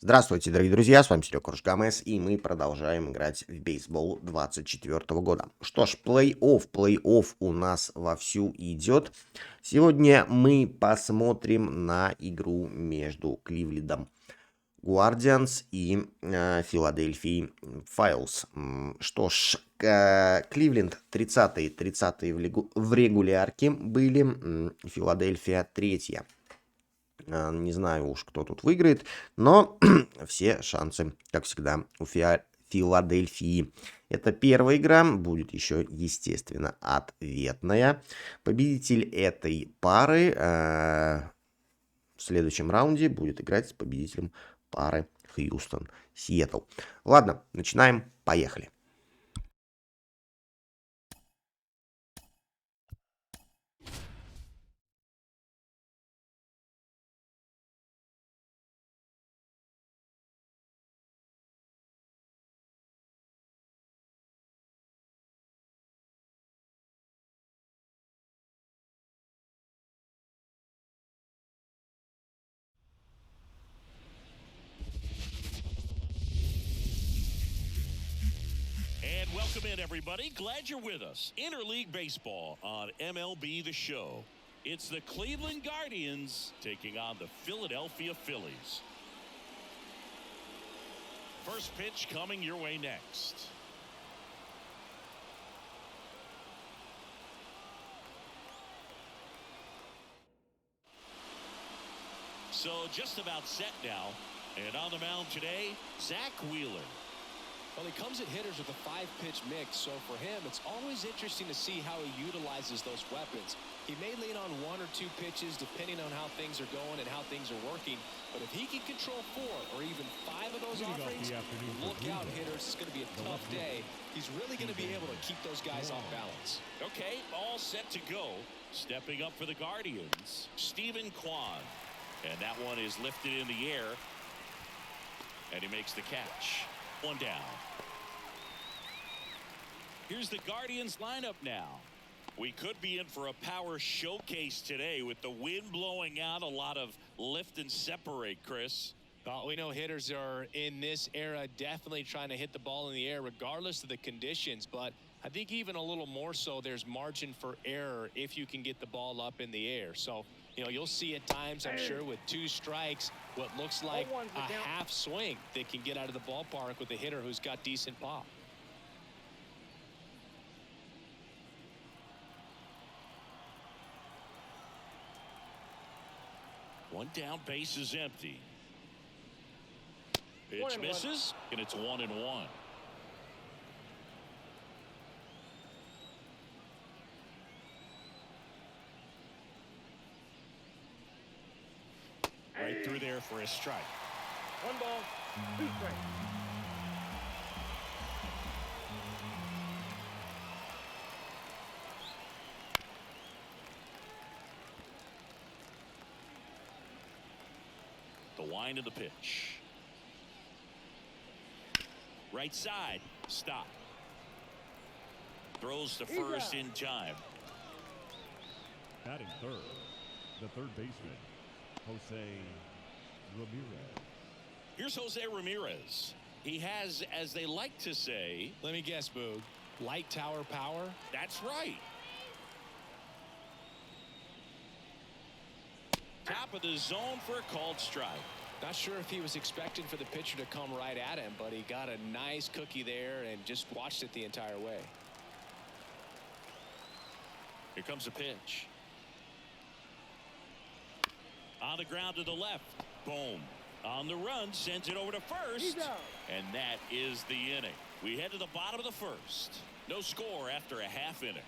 Здравствуйте, дорогие друзья, с вами WWEKorgeGames, и мы продолжаем играть в бейсбол 24 года. Что ж, плей-офф у нас вовсю идет. Сегодня мы посмотрим на игру между Кливлендом Guardians и Филадельфией Phillies. Что ж, Кливленд 30-е в регулярке были, Филадельфия 3-я. Не знаю уж, кто тут выиграет, но все шансы, как всегда, у Филадельфии. Это первая игра, будет еще, естественно, ответная. Победитель этой пары в следующем раунде будет играть с победителем пары Хьюстон-Сиэтл. Ладно, начинаем, поехали. And welcome in, everybody. Glad you're with us. Interleague Baseball on MLB The Show. It's the Cleveland Guardians taking on the Philadelphia Phillies. First pitch coming your way next. So just about set now. And on the mound today, Zach Wheeler. Well, he comes at hitters with a 5-pitch mix, so for him, it's always interesting to see how he utilizes those weapons. He may lean on 1 or 2 pitches depending on how things are going and how things are working, but if he can control 4 or even 5 of those offerings, look out, hitters. It's going to be a tough day. He's really going to be able to keep those guys off balance. Okay, all set to go. Stepping up for the Guardians, Stephen Kwan. And that one is lifted in the air, and he makes the catch. One down. Here's the Guardians lineup now. We could be in for a power showcase today with the wind blowing out, a lot of lift and separate, Chris. We know hitters are in this era definitely trying to hit the ball in the air regardless of the conditions, but I think even a little more so there's margin for error if you can get the ball up in the air. So, you know, you'll see at times, I'm sure, with 2 strikes, what looks like a half swing that can get out of the ballpark with a hitter who's got decent pop. One down, base is empty. Pitch misses, and it's 1-1. Right through there for a strike. 1 ball, 2 strikes. The wind of the pitch. Right side, stop. Throws to first in time. Batting third, the third baseman, Jose Ramirez. Here's Jose Ramirez. He has, as they like to say, let me guess, Boog, light tower power? That's right. Top of the zone for a called strike. Not sure if he was expecting for the pitcher to come right at him, but he got a nice cookie there and just watched it the entire way. Here comes a pitch. On the ground to the left. Boom. On the run, sends it over to first. And that is the inning. We head to the bottom of the first. No score after a half inning.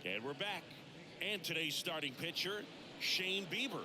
And we're back. And today's starting pitcher, Shane Bieber.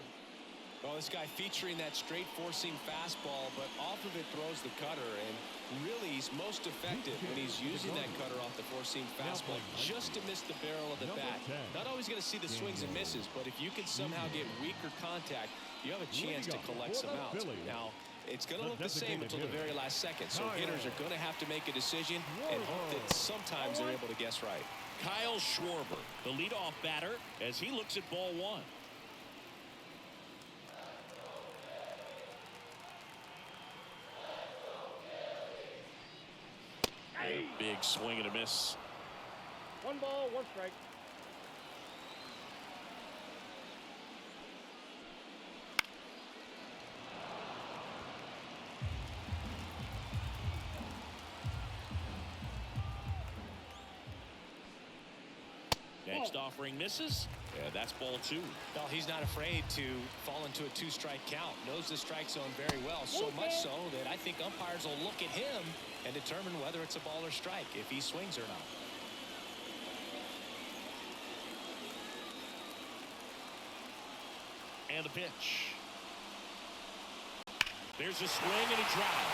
Well, this guy featuring that straight four-seam fastball, but off of it throws the cutter, and really he's most effective when he's using that cutter off the four-seam fastball just to miss the barrel of the bat. Not always going to see the swings and misses, but if you can somehow get weaker contact, you have a chance to collect some outs. Now, It's going to look the same until the very last second. So hitters are going to have to make a decision and hope that sometimes they're able to guess right. Kyle Schwarber, the leadoff batter, as he looks at ball one. A big swing and a miss. 1 ball, 1 strike. Next offering misses. Yeah, that's ball 2. Well, he's not afraid to fall into a 2-strike count. Knows the strike zone very well, so much so that I think umpires will look at him and determine whether it's a ball or strike, if he swings or not. And the pitch. There's a swing and a drive.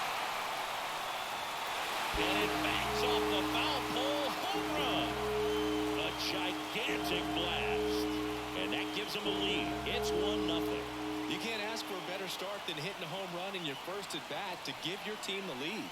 And it bangs off the foul pole. Home run. A gigantic blast. And that gives them a lead. It's 1-0. You can't ask for a better start than hitting a home run in your first at bat to give your team the lead.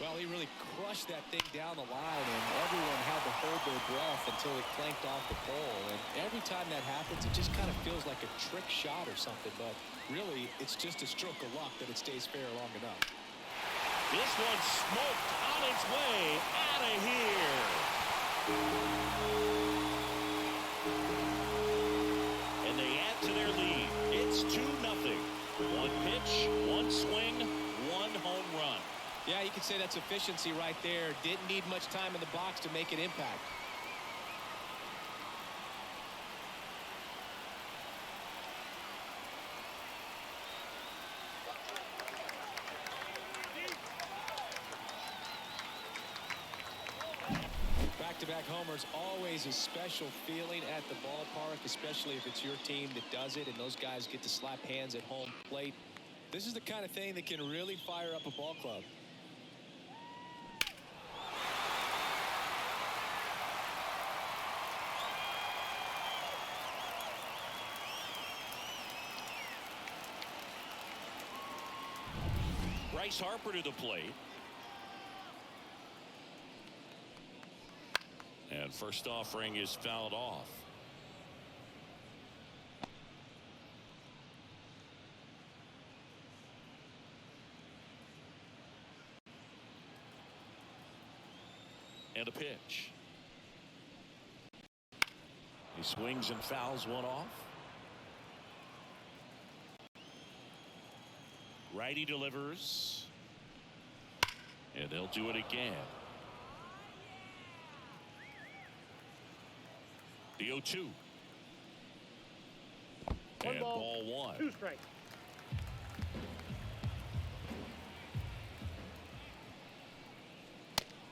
Well, he really crushed that thing down the line, and everyone had to hold their breath until it clanked off the pole. And every time that happens, it just kind of feels like a trick shot or something. But really, it's just a stroke of luck that it stays fair long enough. This one smoked on its way out of here. And they add to their lead. It's 2-0. 1 pitch, 1 swing, 1 home run. Yeah, you could say that's efficiency right there. Didn't need much time in the box to make an impact. Back-to-back homers, always a special feeling at the ballpark, especially if it's your team that does it and those guys get to slap hands at home plate. This is the kind of thing that can really fire up a ball club. Bryce Harper to the plate. And first offering is fouled off. And a pitch. He swings and fouls one off. Righty delivers. And they'll do it again. The 0-2. And ball 1. 2 strikes.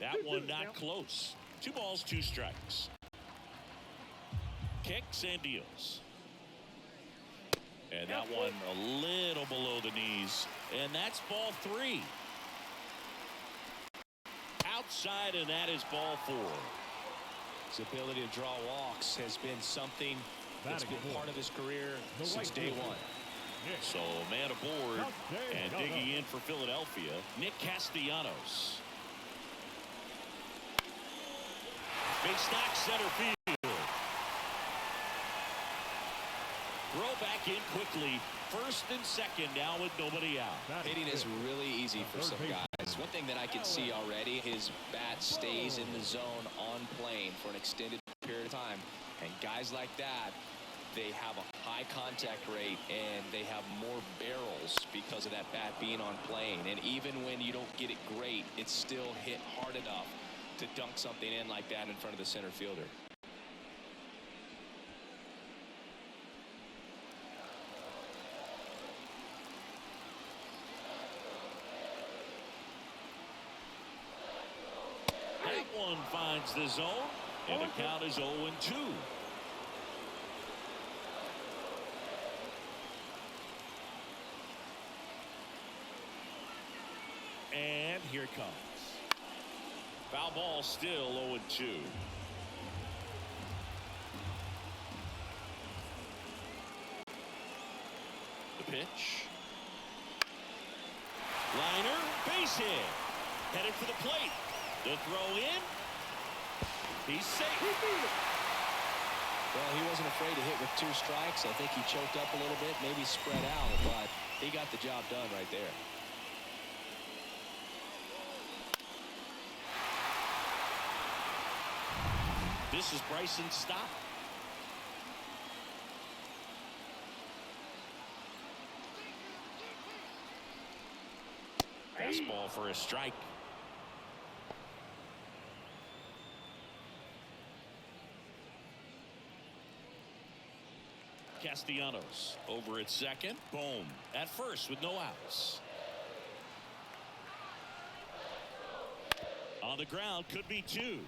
That one not close. 2 balls, 2 strikes. Kicks and deals. And that one a little below the knees. And that's ball 3. Outside, and that is ball 4. His ability to draw walks has been something that's been part of his career since day one. So man aboard and digging in for Philadelphia, Nick Castellanos. Base knock center field. Throw back in quickly. First and second now with nobody out. Hitting is really easy for some guys. One thing that I can see already, his bat stays in the zone on plane for an extended period of time. And guys like that, they have a high contact rate and they have more barrels because of that bat being on plane. And even when you don't get it great, it's still hit hard enough to dunk something in like that in front of the center fielder. That one finds the zone, and the count is 0-2. And here it comes. Foul ball, still 0-2. The pitch. Liner, base hit. Headed for the plate. The throw in. He's safe. Well, he wasn't afraid to hit with 2 strikes. I think he choked up a little bit, maybe spread out, but he got the job done right there. This is Bryson's stop. Fastball for a strike. Castellanos over at second. Boom. At first with no outs. On the ground, could be 2.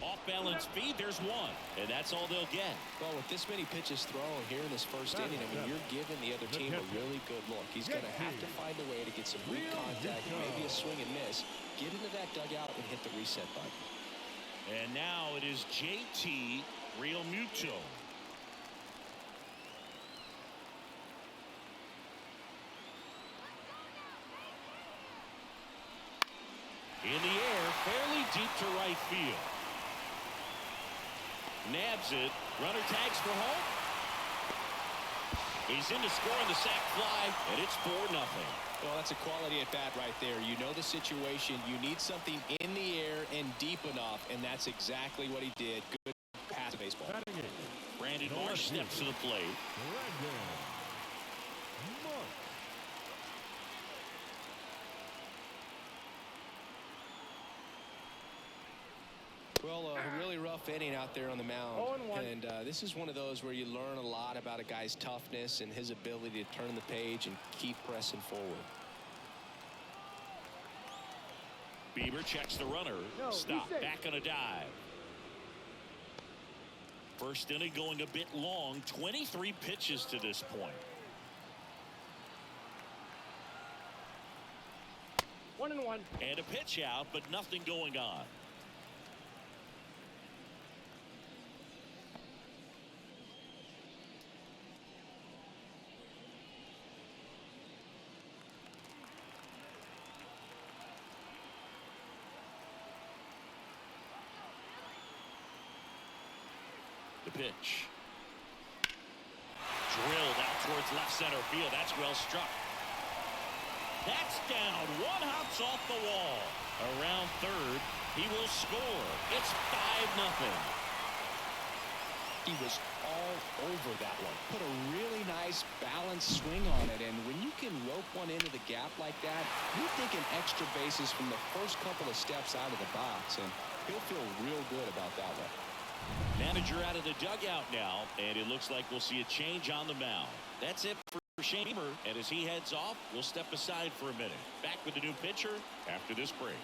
Off balance feed, there's 1, and that's all they'll get. Well, with this many pitches thrown here in this first inning, I mean, you're giving the other team a really good look. He's going to have to find a way to get some weak contact and maybe a swing and miss. Get into that dugout and hit the reset button. And now it is JT Realmuto. In the air, fairly deep to right field. Nabs it. Runner tags for home. He's in to score on the sac fly, and it's 4-0. Well, that's a quality at bat right there. You know the situation. You need something in the air and deep enough, and that's exactly what he did. Good pass to baseball. Brandon Marsh steps to the plate. Well, a really rough inning out there on the mound. And this is one of those where you learn a lot about a guy's toughness and his ability to turn the page and keep pressing forward. Bieber checks the runner. Stop. Back on a dive. First inning going a bit long. 23 pitches to this point. 1-1. And a pitch out, but nothing going on. The pitch. Drilled out towards left center field. That's well struck. That's down. 1 hops off the wall. Around third. He will score. It's 5-0. He was all over that one. Put a really nice balanced swing on it. And when you can rope one into the gap like that, you're thinking extra bases from the first couple of steps out of the box. And he'll feel real good about that one. Manager out of the dugout now, and it looks like we'll see a change on the mound. That's it for Shamer, and as he heads off, we'll step aside for a minute. Back with the new pitcher after this break.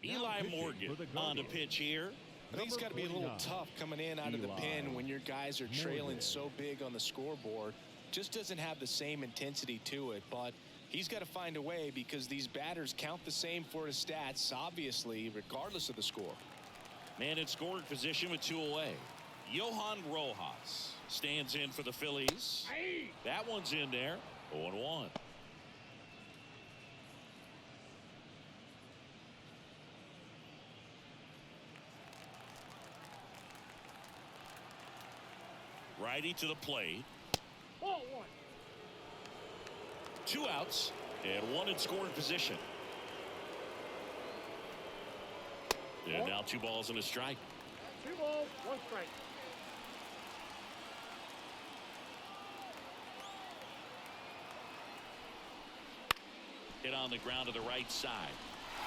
Eli Morgan on the pitch here. I think it's got to be a little tough coming in out of the pen when your guys are trailing so big on the scoreboard. Just doesn't have the same intensity to it, but he's got to find a way because these batters count the same for his stats, obviously, regardless of the score. Man in scoring position with 2 away. Johan Rojas stands in for the Phillies. That one's in there. 0-1. Righty to the plate. Ball 1. 2 outs and 1 in scoring position. And now 2 balls and a strike. 2 balls, 1 strike. Hit on the ground to the right side.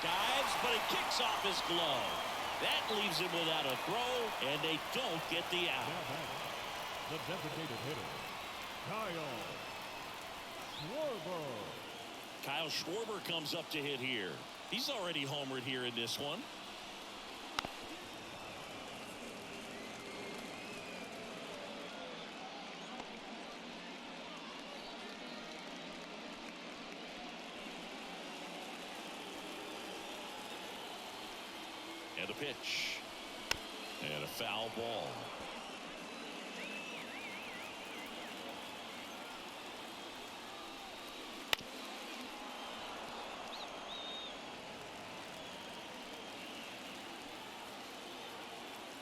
Dives, but it kicks off his glove. That leaves him without a throw, and they don't get the out. The designated hitter, Kyle Kyle Schwarber comes up to hit here. He's already homered here in this one. And a pitch. And a foul ball.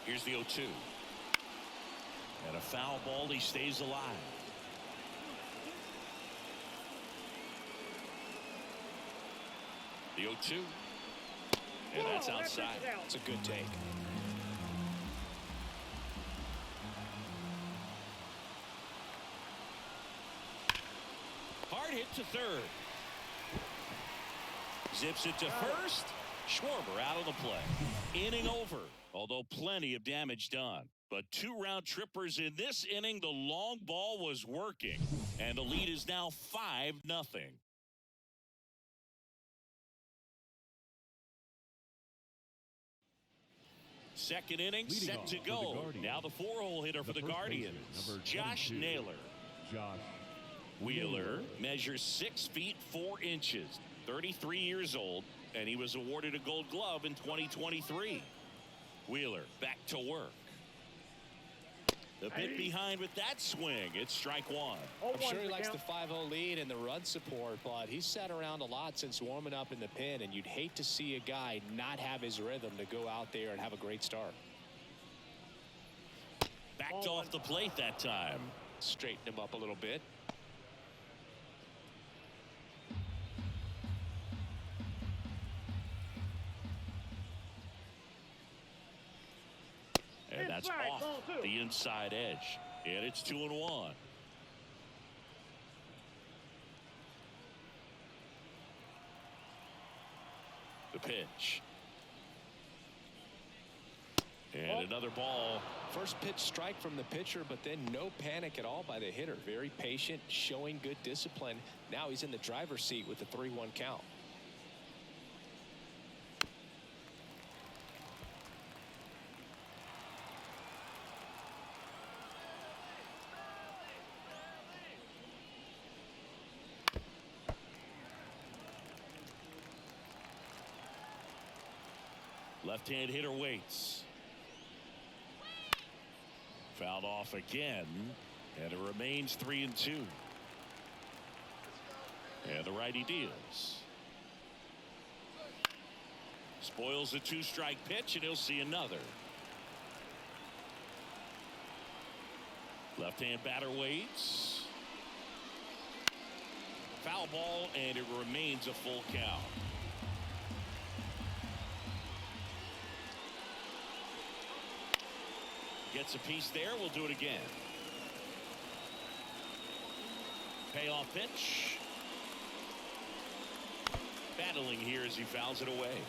Here's the 0-2. And a foul ball. He stays alive. The 0-2. And that's outside. It's a good take. Hard hit to third. Zips it to first. Schwarber out of the play. Inning over, although plenty of damage done. But 2 round trippers in this inning. The long ball was working. And the lead is now 5-0. Second inning Leading set off to for the go. Guardians, Now the 4-hole hitter for the first Guardians, baseman, number Josh 22, Naylor. Josh Wheeler measures 6 feet 4 inches, 33 years old, and he was awarded a Gold Glove in 2023. Wheeler back to work. The bit behind with that swing. It's strike one. I'm sure he likes the 5-0 lead and the run support, but he's sat around a lot since warming up in the pen, and you'd hate to see a guy not have his rhythm to go out there and have a great start. Backed off the plate that time. Straighten him up a little bit. And that's off the inside edge. And it's 2-1. The pitch. And another ball. First pitch strike from the pitcher, but then no panic at all by the hitter. Very patient, showing good discipline. Now he's in the driver's seat with the 3-1 count. Left-hand hitter waits. Fouled off again, and it remains 3-2. And the righty deals. Spoils the 2-strike pitch, and he'll see another. Left-hand batter waits. Foul ball, and it remains a full count. Gets a piece there. We'll do it again. Payoff pitch. Battling here as he fouls it away.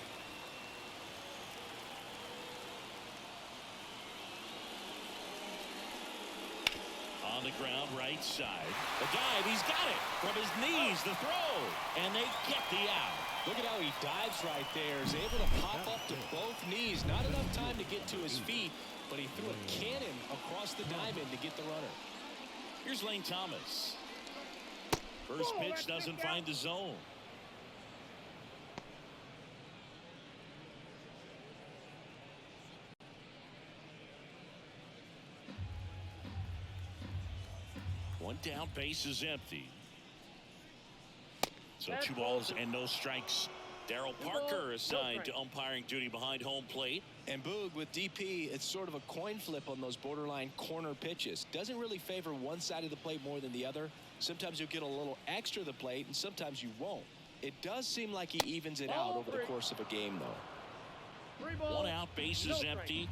On the ground, right side. The dive, he's got it. From his knees, the throw. And they get the out. Look at how he dives right there. Is able to pop up to both knees. Not enough time to get to his feet, but he threw a cannon across the diamond to get the runner. Here's Lane Thomas. First pitch doesn't find the zone. One down, base is empty. So 2 balls and no strikes. Darryl Parker assigned to umpiring duty behind home plate. And Boog, with DP, it's sort of a coin flip on those borderline corner pitches. Doesn't really favor one side of the plate more than the other. Sometimes you'll get a little extra the plate, and sometimes you won't. It does seem like he evens it out over the course of a game, though. 1 out, base is empty.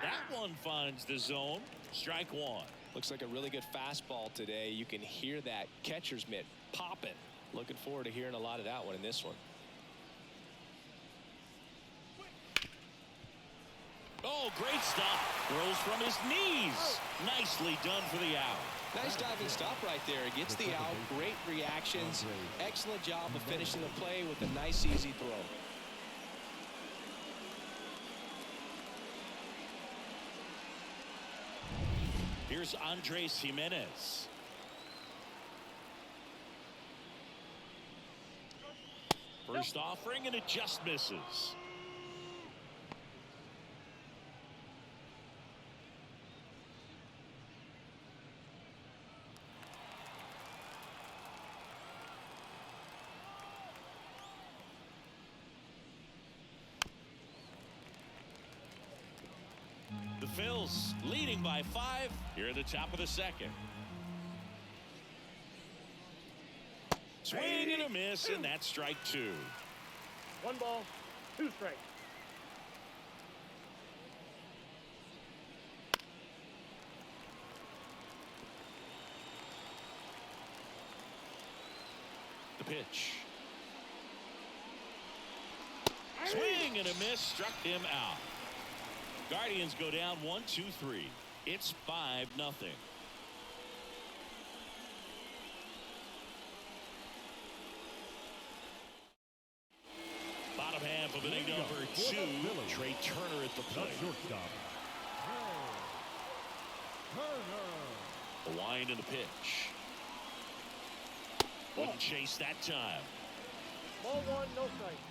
That one finds the zone. Strike one. Looks like a really good fastball today. You can hear that catcher's mitt popping. Looking forward to hearing a lot of that one in this one. Oh, great stop. Throws from his knees. Nicely done for the out. Nice diving stop right there. Gets the out. Great reactions. Excellent job of finishing the play with a nice, easy throw. Here's Andres Jimenez. First offering, and it just misses. The Phils leading by 5 here at the top of the second. Swing and a miss, and that's strike 2. 1 ball, 2 strikes. The pitch. Swing and a miss, struck him out. Guardians go down 1-2-3. It's 5-0. Bottom half of inning number 2. Trey Turner at the plate. Shortstop. A wind in the pitch. Wouldn't chase that time. Ball 1, no strike.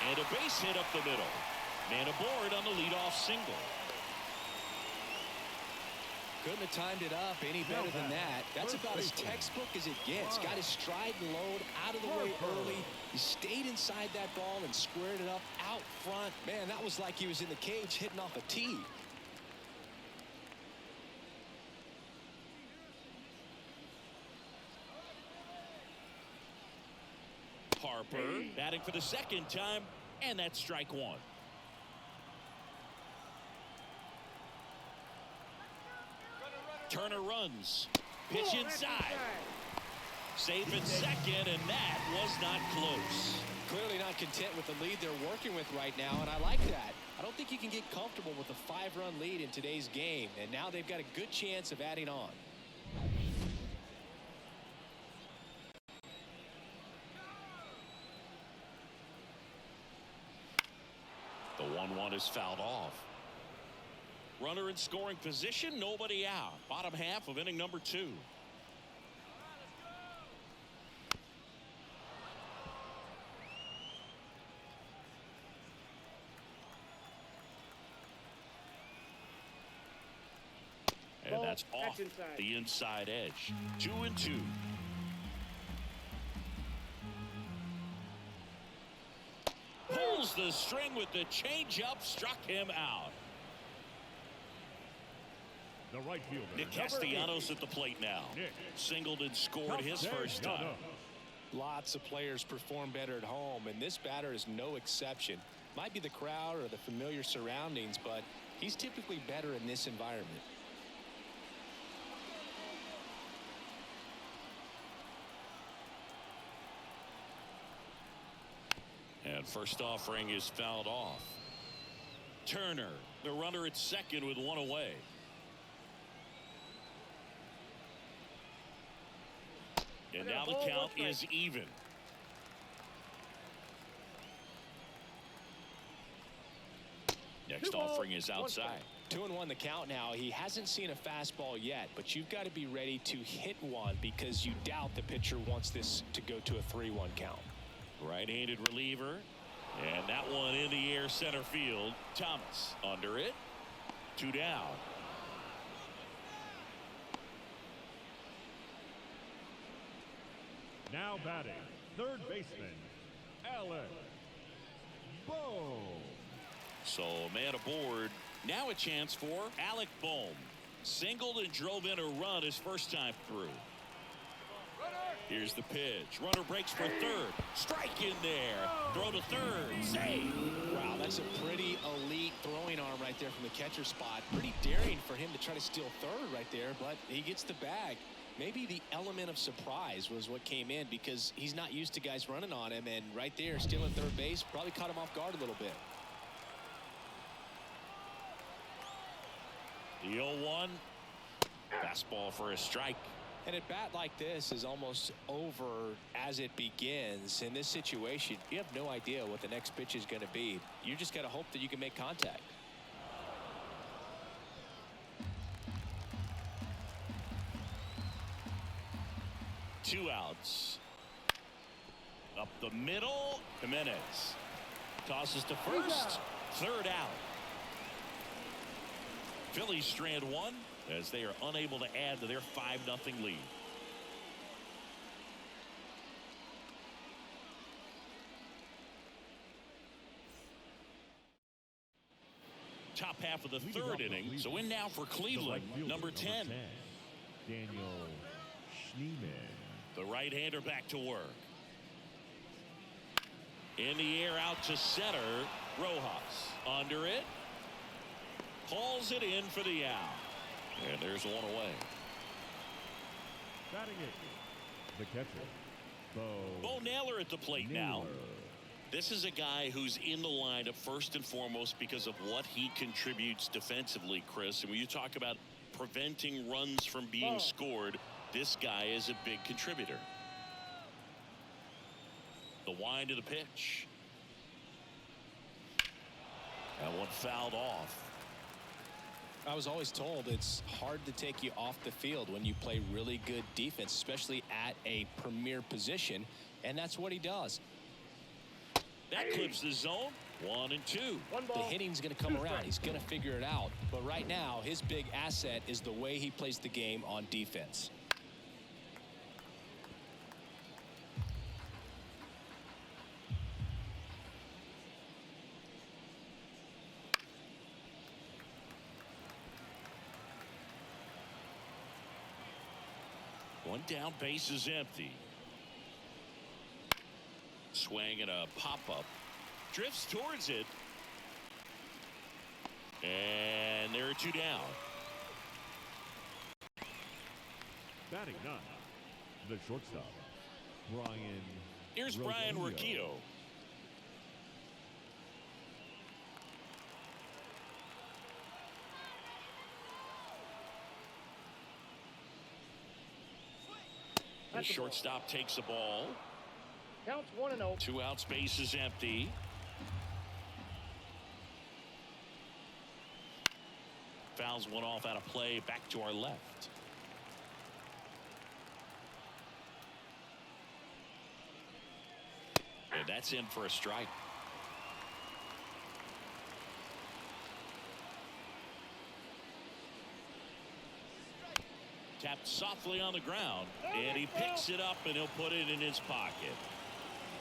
And a base hit up the middle. Man aboard on the leadoff single. Couldn't have timed it up any better than that. That's about as textbook as it gets. Got his stride and load out of the way early. He stayed inside that ball and squared it up out front. Man, that was like he was in the cage hitting off a tee. Harper batting for the second time, and that's strike 1. Turner runs. Pitch inside. Safe at second, and that was not close. Clearly not content with the lead they're working with right now, and I like that. I don't think you can get comfortable with a 5-run lead in today's game, and now they've got a good chance of adding on. The 1-1 is fouled off. Runner in scoring position, nobody out. Bottom half of inning number 2. And that's off the inside edge. 2-2. Pulls the string with the changeup, struck him out. The right fielder. Nick Castellanos at the plate now. Singled and scored his first time. Lots of players perform better at home, and this batter is no exception. Might be the crowd or the familiar surroundings, but he's typically better in this environment. And first offering is fouled off. Turner, the runner at second with 1 away. And now the count is even. Next offering is outside. 2-1 the count now. He hasn't seen a fastball yet, but you've got to be ready to hit one because you doubt the pitcher wants this to go to a 3-1 count. Right-handed reliever. And that one in the air center field. Thomas under it. 2 down. Now batting, third baseman, Alex Bohm. So man aboard. Now a chance for Alec Bohm. Singled and drove in a run his first time through. Here's the pitch. Runner breaks for third. Strike in there. Throw to third. Save. Wow, that's a pretty elite throwing arm right there from the catcher spot. Pretty daring for him to try to steal third right there, but he gets the bag. Maybe the element of surprise was what came in because he's not used to guys running on him, and right there, stealing third base, probably caught him off guard a little bit. The 0-1. Fastball for a strike. And at bat like this is almost over as it begins. In this situation, you have no idea what the next pitch is going to be. You just got to hope that you can make contact. Two outs. Up the middle. Jimenez tosses to first. Third out. Phillies strand one as they are unable to add to their 5-0 lead. Top half of the third inning. So in now for Cleveland, number 10. Daniel Schneeman. The right-hander back to work. In the air out to center. Rojas under it. Hauls it in for the out. And there's one away. Batting it, the catcher, Bo Naylor at the plate now. Naylor. This is a guy who's in the lineup first and foremost because of what he contributes defensively, Chris. And when you talk about preventing runs from being scored, this guy is a big contributor. The wind of the pitch. That one fouled off. I was always told it's hard to take you off the field when you play really good defense, especially at a premier position, and that's what he does. That clips the zone. 1 and 2. The hitting's going to come around. He's going to figure it out. But right now, his big asset is the way he plays the game on defense. One down, base is empty. Swing and a pop-up. Drifts towards it. And there are 2 down. Batting ninth, the shortstop, Brian. Here's Brian Rocchio. The shortstop takes the ball. Counts 1-0. 2 outs, base is empty. Fouls one off out of play, back to our left. And that's in for a strike. Tapped softly on the ground, and he picks it up and he'll put it in his pocket.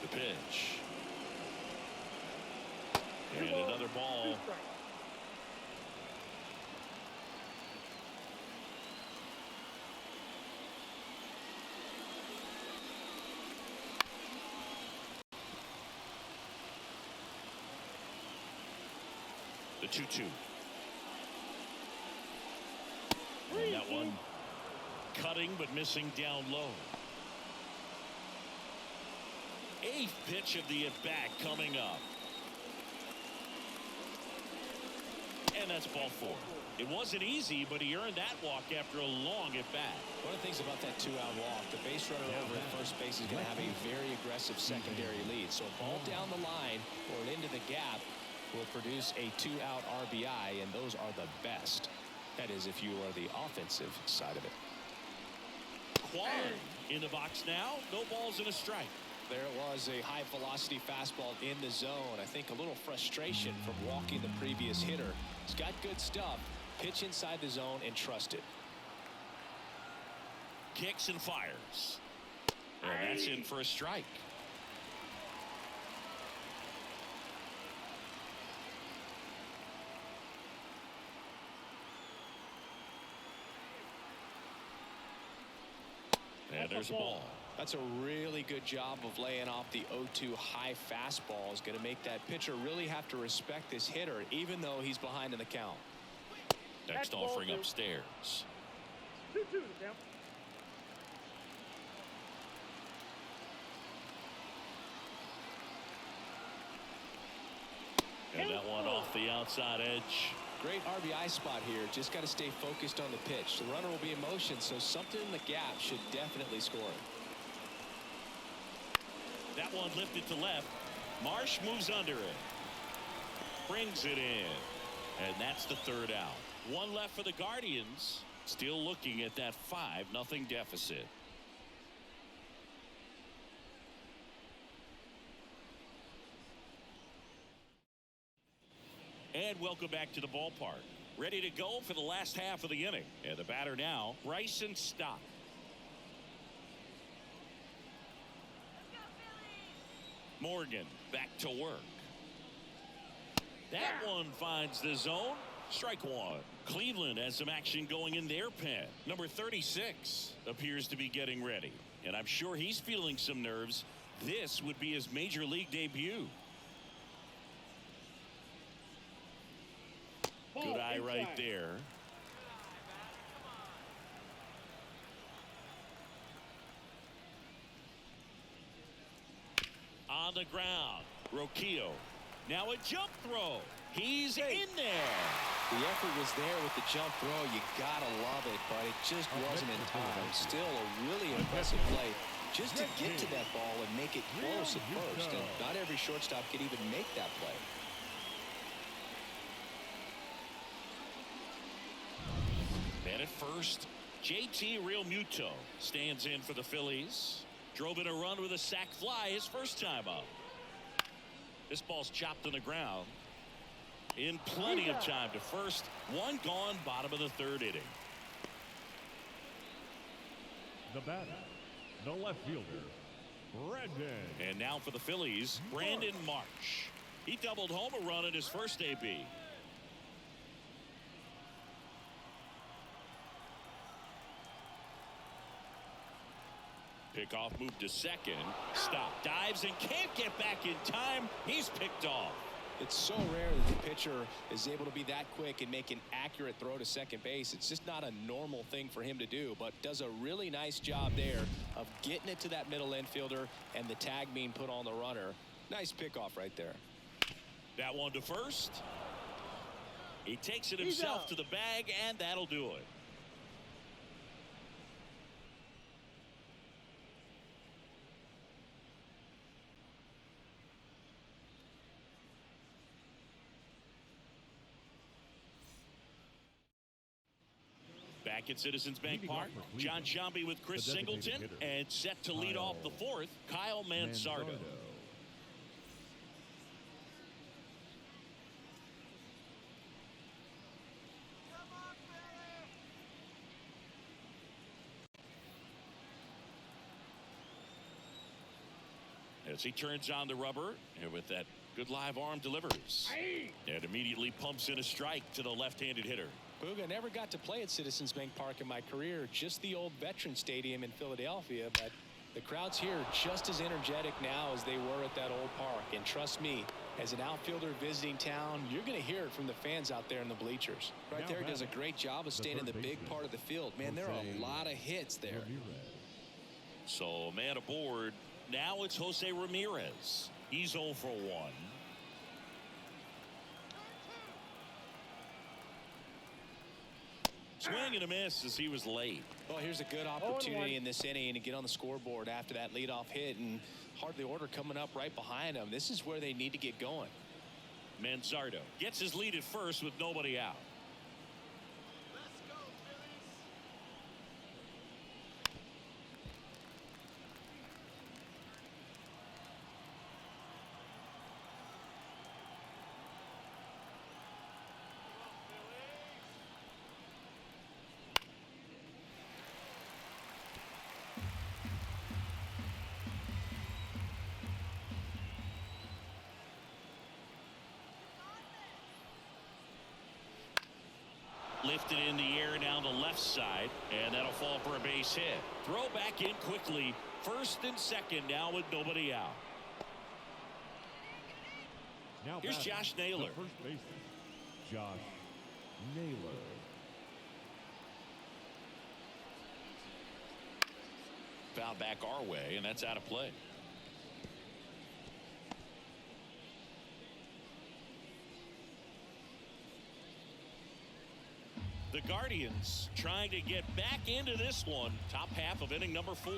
The pitch. And another ball. The 2-2. And that one cutting but missing down low. 8th pitch of the at-bat coming up. And that's ball 4. It wasn't easy, but he earned that walk after a long at-bat. One of the things about that 2-out walk, the base runner over at first base is going to have a very aggressive secondary lead. So a ball down the line or into the gap will produce a 2-out RBI, and those are the best. That is, if you are the offensive side of it. Kwan in the box now. No balls and a strike. There it was, a high-velocity fastball in the zone. I think a little frustration from walking the previous hitter. He's got good stuff. Pitch inside the zone and trust it. Kicks and fires. And that's in for a strike. And there's a ball. That's a really good job of laying off the 0-2 high fastball. Is going to make that pitcher really have to respect this hitter, even though he's behind in the count. Next offering upstairs. 2-2 the count. And that one off the outside edge. Great RBI spot here. Just got to stay focused on the pitch. The runner will be in motion, so something in the gap should definitely score it. That one lifted to left. Marsh moves under it. Brings it in. And that's the third out. One left for the Guardians. Still looking at that 5-0 deficit. And welcome back to the ballpark. Ready to go for the last half of the inning. And the batter now, Bryson Stott. Morgan back to work. That one finds the zone. Strike one. Cleveland has some action going in their pen. Number 36 appears to be getting ready. And I'm sure he's feeling some nerves. This would be his major league debut. Good eye right there. On the ground, Roquillo. Now a jump throw. He's in there. The effort was there with the jump throw. You gotta love it, but it just wasn't in time. Still a really impressive play just to get to that ball and make it close at first. And not every shortstop could even make that play. And at first, JT Realmuto stands in for the Phillies. Drove in a run with a sac fly his first time up. This ball's chopped on the ground. In plenty of time to first. One gone, bottom of the third inning. The batter, the left fielder, Brandon. And now for the Phillies, Brandon Marsh. He doubled home a run in his first AB. Pickoff moved to second. Stop. Dives and can't get back in time. He's picked off. It's so rare that the pitcher is able to be that quick and make an accurate throw to second base. It's just not a normal thing for him to do, but does a really nice job there of getting it to that middle infielder and the tag being put on the runner. Nice pickoff right there. That one to first. He takes it himself to the bag, and that'll do it. Back at Citizens Bank Park, John Sciambi with Chris Singleton, and set to lead off the fourth, Kyle Manzardo. As he turns on the rubber, and with that good live arm delivers, and immediately pumps in a strike to the left-handed hitter. Booga, never got to play at Citizens Bank Park in my career, just the old Veteran Stadium in Philadelphia, but the crowds here are just as energetic now as they were at that old park. And trust me, as an outfielder visiting town, you're going to hear it from the fans out there in the bleachers. Right there does a great job of staying in the big part of the field. Man, there are a lot of hits there. So, man aboard. Now it's Jose Ramirez. He's 0 for 1. Swing and a miss as he was late. Well, here's a good opportunity in this inning to get on the scoreboard after that leadoff hit, and hardly order coming up right behind them. This is where they need to get going. Manzardo gets his lead at first with nobody out. Lifted in the air down the left side, and that'll fall for a base hit. Throw back in quickly. First and second now with nobody out. Now here's Josh Naylor. First baseman, Josh Naylor. Foul back our way, and that's out of play. The Guardians trying to get back into this one. Top half of inning number 4.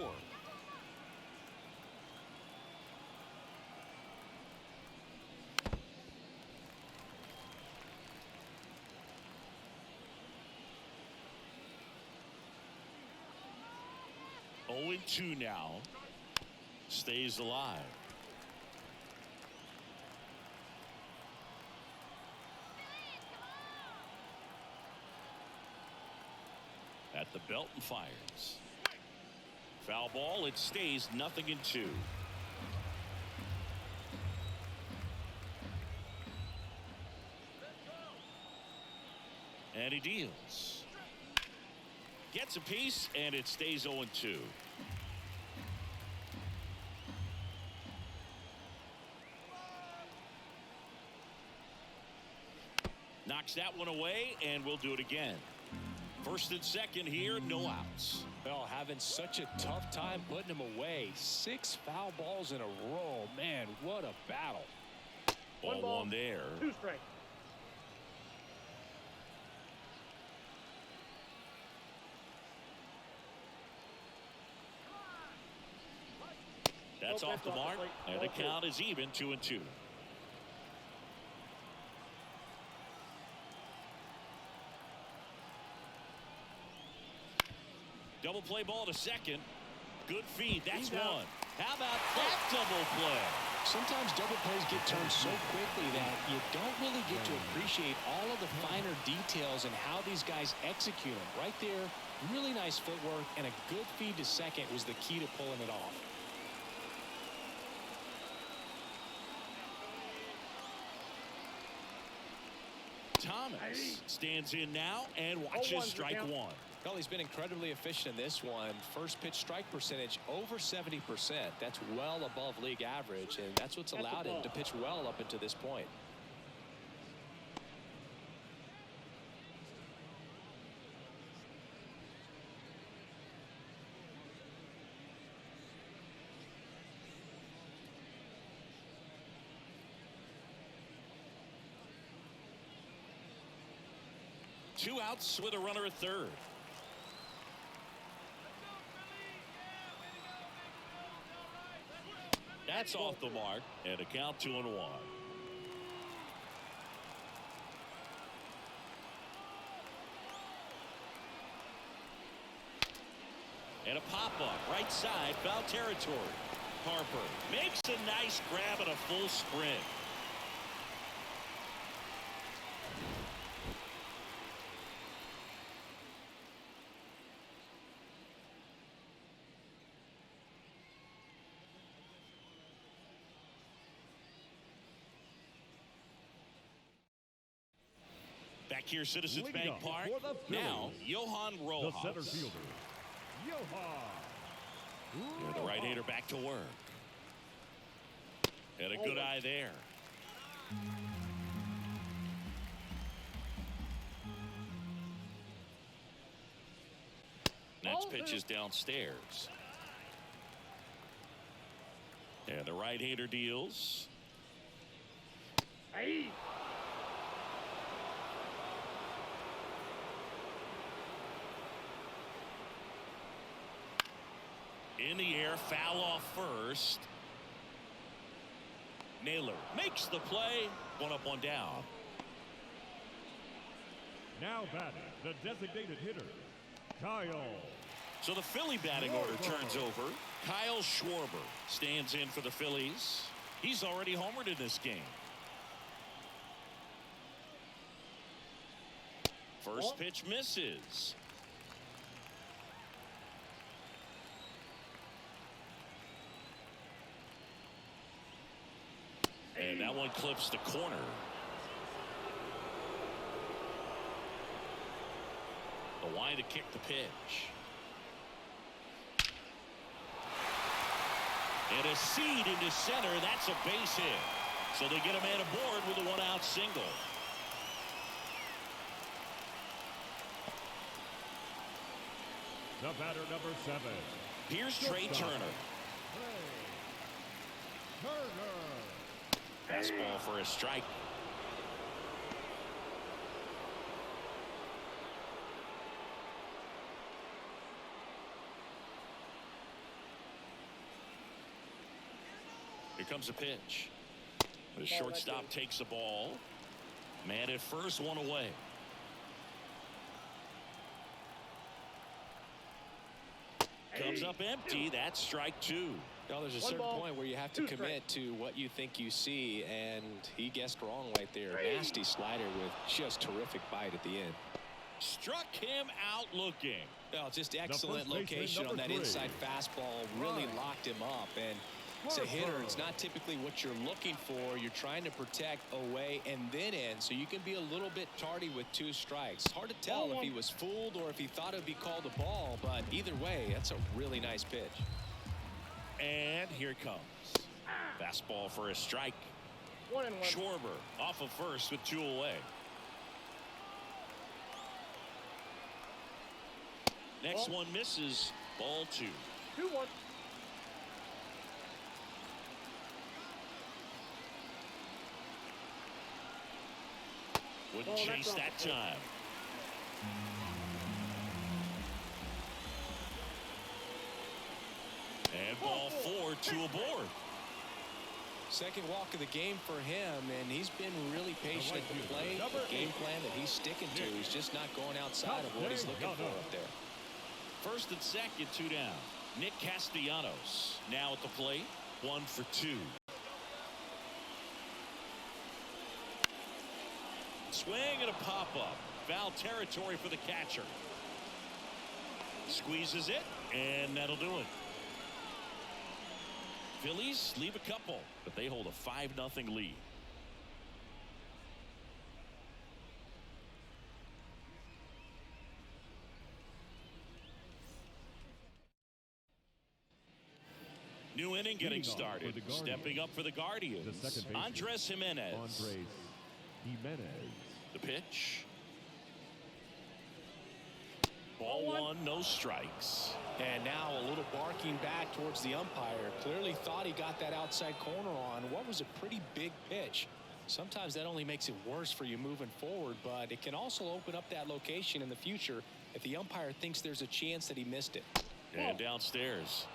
Oh and 2 now. Stays alive. At the belt and fires. Foul ball. It stays 0-2. And he deals. Gets a piece, and it stays 0-2. Knocks that one away, and we'll do it again. First and second here, no outs. Well, having such a tough time putting him away. 6 foul balls in a row. Man, what a battle. Ball one there. 2 strikes. That's off the mark, and the count is even 2-2. Double play ball to second. Good feed. That's one. How about that double play? Sometimes double plays get turned so quickly that you don't really get to appreciate all of the finer details and how these guys execute them. Right there, really nice footwork, and a good feed to second was the key to pulling it off. Thomas stands in now and watches strike one. Well, he's been incredibly efficient in this one. First pitch strike percentage over 70%. That's well above league average, and that's what's allowed him to pitch well up until this point. Two outs with a runner at third. That's off the mark, and a count 2-1. And a pop-up, right side, foul territory. Harper makes a nice grab at a full sprint. Back here, Citizens Leading Bank up Park. for the Now, Johan the Rojas. center fielder, Johan. Yeah, the right-hander back to work. And a good eye there. Next pitch is downstairs. And the right-hander deals. Hey. In the air, foul off first. Naylor makes the play. One up, one down. Now batting, the designated hitter, Kyle. So the Philly batting order turns over. Kyle Schwarber stands in for the Phillies. He's already homered in this game. First pitch misses. And that one clips the corner. The wide to kick the pitch. And a seed into center. That's a base hit. So they get a man aboard with a one-out single. The batter, number 7. Here's Trey Turner. Turner. Fastball for a strike. comes a pitch. The shortstop takes the ball. Man at first, one away. Comes up empty. That's strike two. Now, there's a certain point where you have to commit to what you think you see, and he guessed wrong right there. Nasty slider with just terrific bite at the end. Struck him out looking. Oh, just excellent location on that inside fastball. Really locked him up. And as a hitter, it's not typically what you're looking for. You're trying to protect away and then in, so you can be a little bit tardy with 2 strikes. It's hard to tell if he was fooled or if he thought it would be called a ball, but either way, that's a really nice pitch. And here it comes. Fastball for a strike. 1-1. Schwarber off of first with 2 away. Next one misses. Ball 2. 2-1. Wouldn't chase that time. And ball 4, 2 aboard. Second walk of the game for him, and he's been really patient at the plate. The game plan that he's sticking to, he's just not going outside of what he's looking for up there. First and second, 2 down. Nick Castellanos now at the plate, 1 for 2. Swing and a pop-up. Foul territory for the catcher. Squeezes it, and that'll do it. Phillies leave a couple, but they hold a 5-0 lead. New inning getting started. Stepping up for the Guardians, Andres Jimenez. The pitch. Ball 1, no strikes. And now a little barking back towards the umpire. Clearly thought he got that outside corner on what was a pretty big pitch. Sometimes that only makes it worse for you moving forward, but it can also open up that location in the future if the umpire thinks there's a chance that he missed it. And downstairs.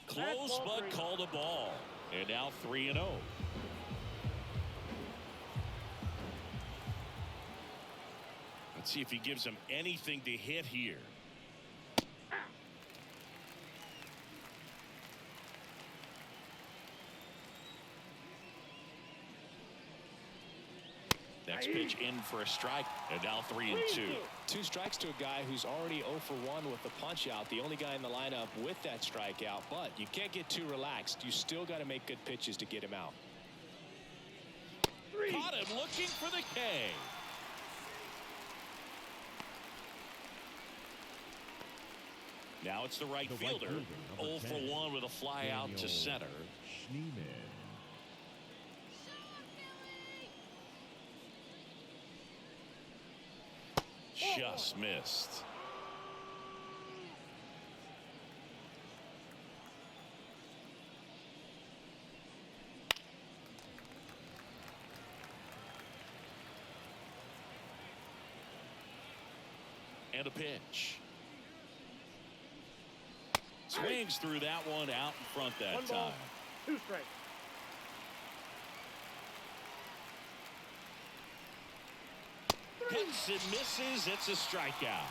Close, but called a ball. And now 3-0. Let's see if he gives him anything to hit here. Next pitch in for a strike, and now 3-2. 2 strikes to a guy who's already 0 for 1 with the punch out. The only guy in the lineup with that strikeout, but you can't get too relaxed. You still got to make good pitches to get him out. Caught him looking for the K. Now it's the right fielder. 0 for 1 with a fly out to center. Just missed. And a pitch. Swings through that one out in front that 1 ball, time. 2 strikes. Hits and misses. It's a strikeout.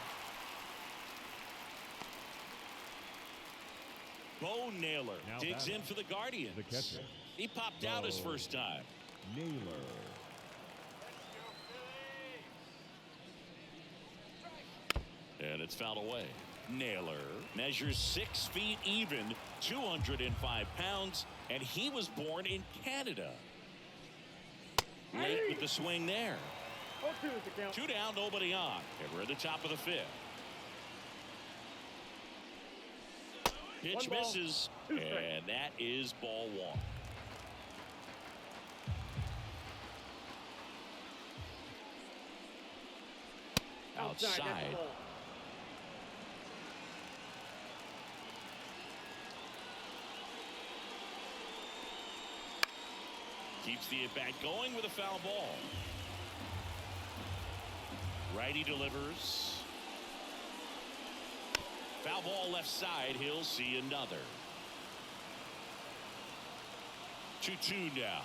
Bo Naylor digs in for the Guardians. The catcher. He popped out his first time. Naylor. And it's fouled away. Naylor measures 6 feet even, 205 pounds, and he was born in Canada. Late with the swing there. 0-2 is the count. 2 down, nobody on, and we're at the top of the 5th. Pitch 1 ball, misses, 2 strikes. and that is ball 1. Outside. That's the ball. Keeps the at-bat going with a foul ball. Righty delivers. Foul ball left side. He'll see another. 2-2 now.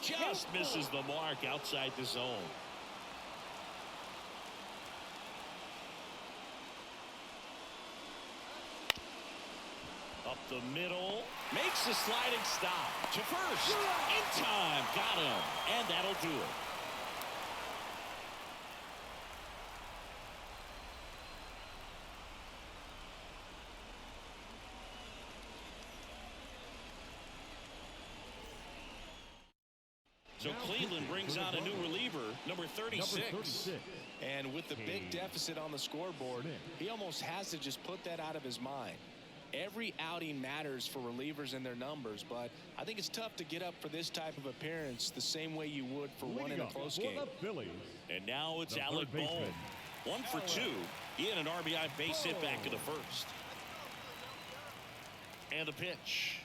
Just misses the mark outside the zone. Up the middle. Makes a sliding stop to first. In time. Got him. And that'll do it. So Cleveland brings on a new reliever, number 36. And with the big deficit on the scoreboard, he almost has to just put that out of his mind. Every outing matters for relievers and their numbers, but I think it's tough to get up for this type of appearance the same way you would for one in a close game. And now it's Alec Bohm. 1 for 2. He had an RBI base hit back in the first. And the pitch.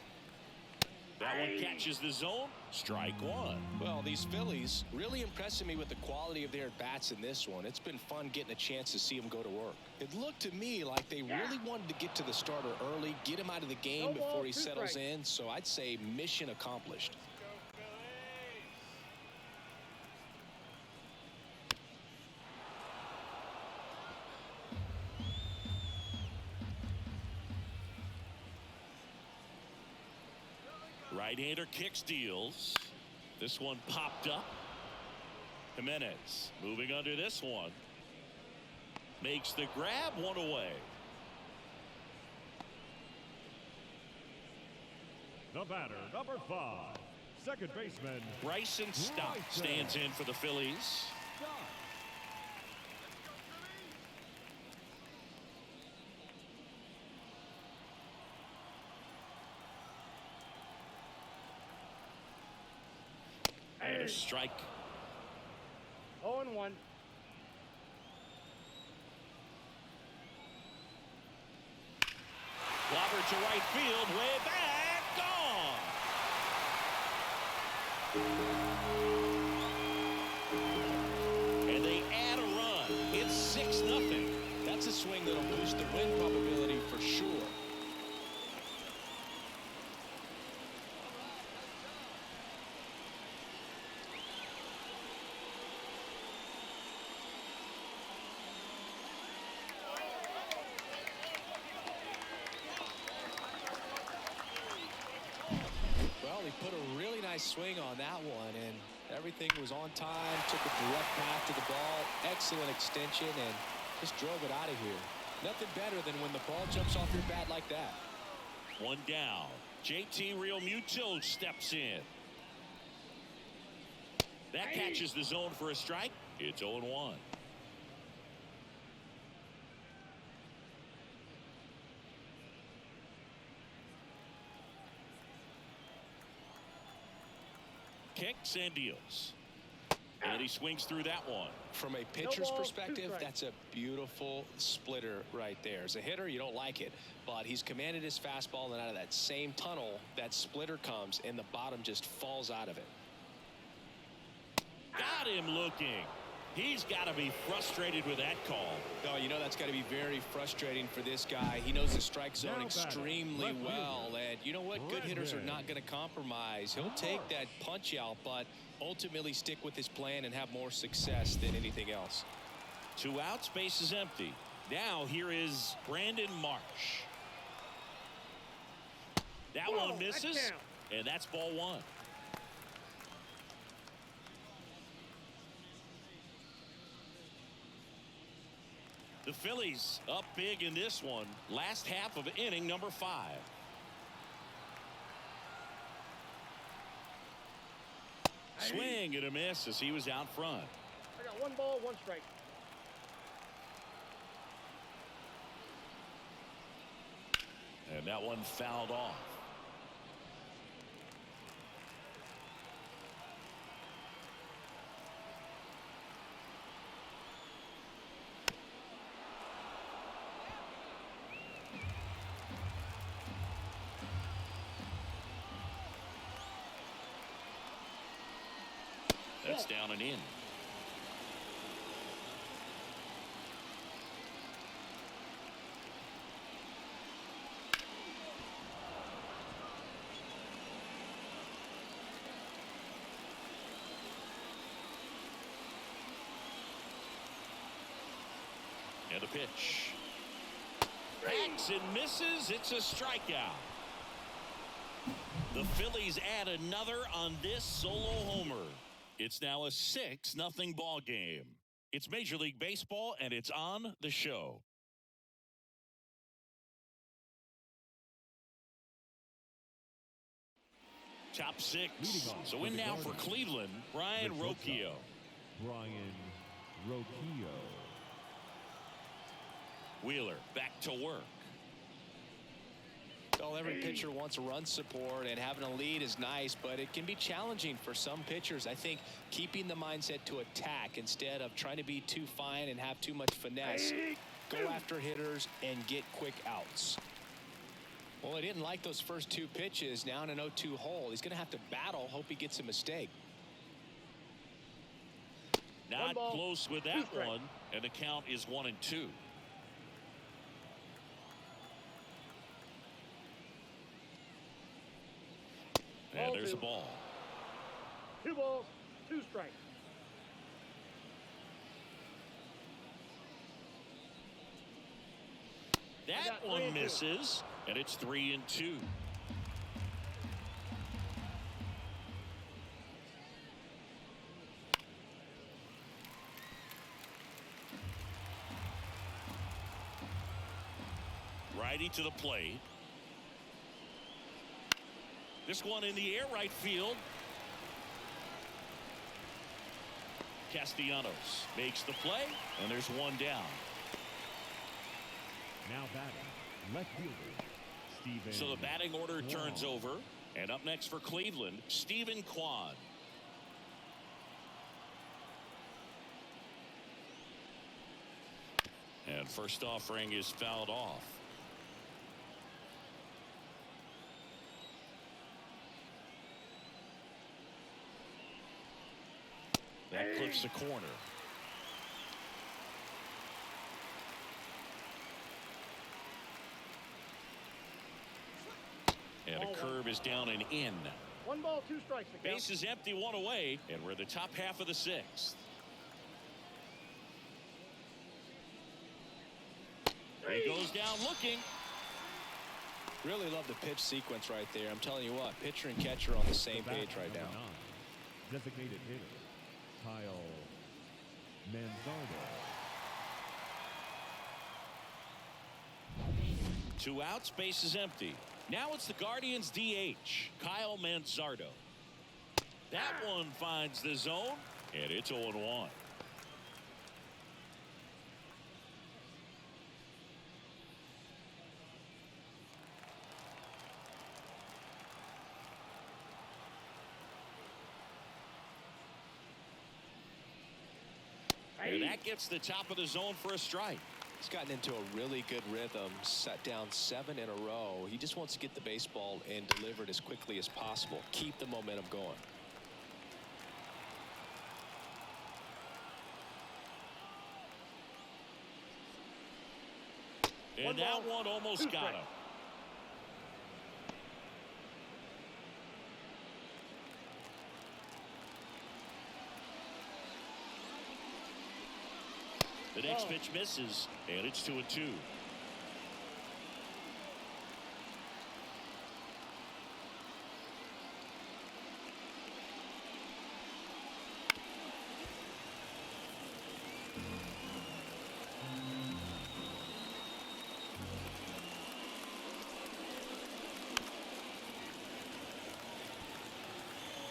That one catches the zone. Strike one. Well, these Phillies really impressing me with the quality of their at-bats in this one. It's been fun getting a chance to see them go to work. It looked to me like they really wanted to get to the starter early, get him out of the game before he settles in. So I'd say mission accomplished. Right-hander kicks, deals. This one popped up. Jimenez moving under this one. Makes the grab, one away. The batter, number 5, second baseman Bryson Stott stands in for the Phillies. And a strike. 0-1. Clobbered to right field, way back, gone. And they add a run. It's 6-0. That's a swing that'll boost the win probability for sure. Put a really nice swing on that one, and everything was on time. Took a direct path to the ball. Excellent extension, and just drove it out of here. Nothing better than when the ball jumps off your bat like that. One down. JT Realmuto steps in. That catches the zone for a strike. It's 0-1. Kicks and deals. And he swings through that one. From a pitcher's perspective, that's a beautiful splitter right there. As a hitter, you don't like it, but he's commanded his fastball, and out of that same tunnel, that splitter comes, and the bottom just falls out of it. Got him looking. He's got to be frustrated with that call. Oh, you know that's got to be very frustrating for this guy. He knows the strike zone extremely well, and you know what? Good hitters are not going to compromise. He'll take that punch out, but ultimately stick with his plan and have more success than anything else. 2 outs, base is empty. Now here is Brandon Marsh. That one misses, and that's ball 1. The Phillies up big in this one. Last half of inning number 5. Swing and a miss as he was out front. I got 1 ball, 1 strike. And that one fouled off. That's down and in. And the pitch. Hacks and misses. It's a strikeout. The Phillies add another on this solo homer. It's now a 6-0 ball game. It's Major League Baseball, and it's on the show. Top 6. So in now for Cleveland, Brian Rocchio. Brian Rocchio. Wheeler back to work. Well, every pitcher wants a run support, and having a lead is nice, but it can be challenging for some pitchers. I think keeping the mindset to attack instead of trying to be too fine and have too much finesse. Go after hitters and get quick outs. Well, he didn't like those first 2 pitches. Now in an 0-2 hole, he's going to have to battle. Hope he gets a mistake. Not close with that one, and the count is 1-2. And there's a ball. 2 balls, 2 strikes. That one misses, and it's 3-2. Righty to the plate. This one in the air, right field. Castellanos makes the play, and there's one down. Now batting, left fielder, Steven. So the batting order Kwan. turns over, and up next for Cleveland, Stephen Kwan. And first offering is fouled off. That clips the corner. And a curve is down and in. 1 ball, 2 strikes. Base is empty, 1 away, and we're the top half of the 6th. He goes down looking. Really love the pitch sequence right there. I'm telling you what, pitcher and catcher on the same page right now. Designated hitter, Kyle Manzardo. 2 outs, base is empty. Now it's the Guardians DH, Kyle Manzardo. That one finds the zone, and it's 0-1. And that gets the top of the zone for a strike. He's gotten into a really good rhythm, set down 7 in a row. He just wants to get the baseball and deliver it as quickly as possible. Keep the momentum going. And that one almost got him. The next pitch misses, and it's 2-2.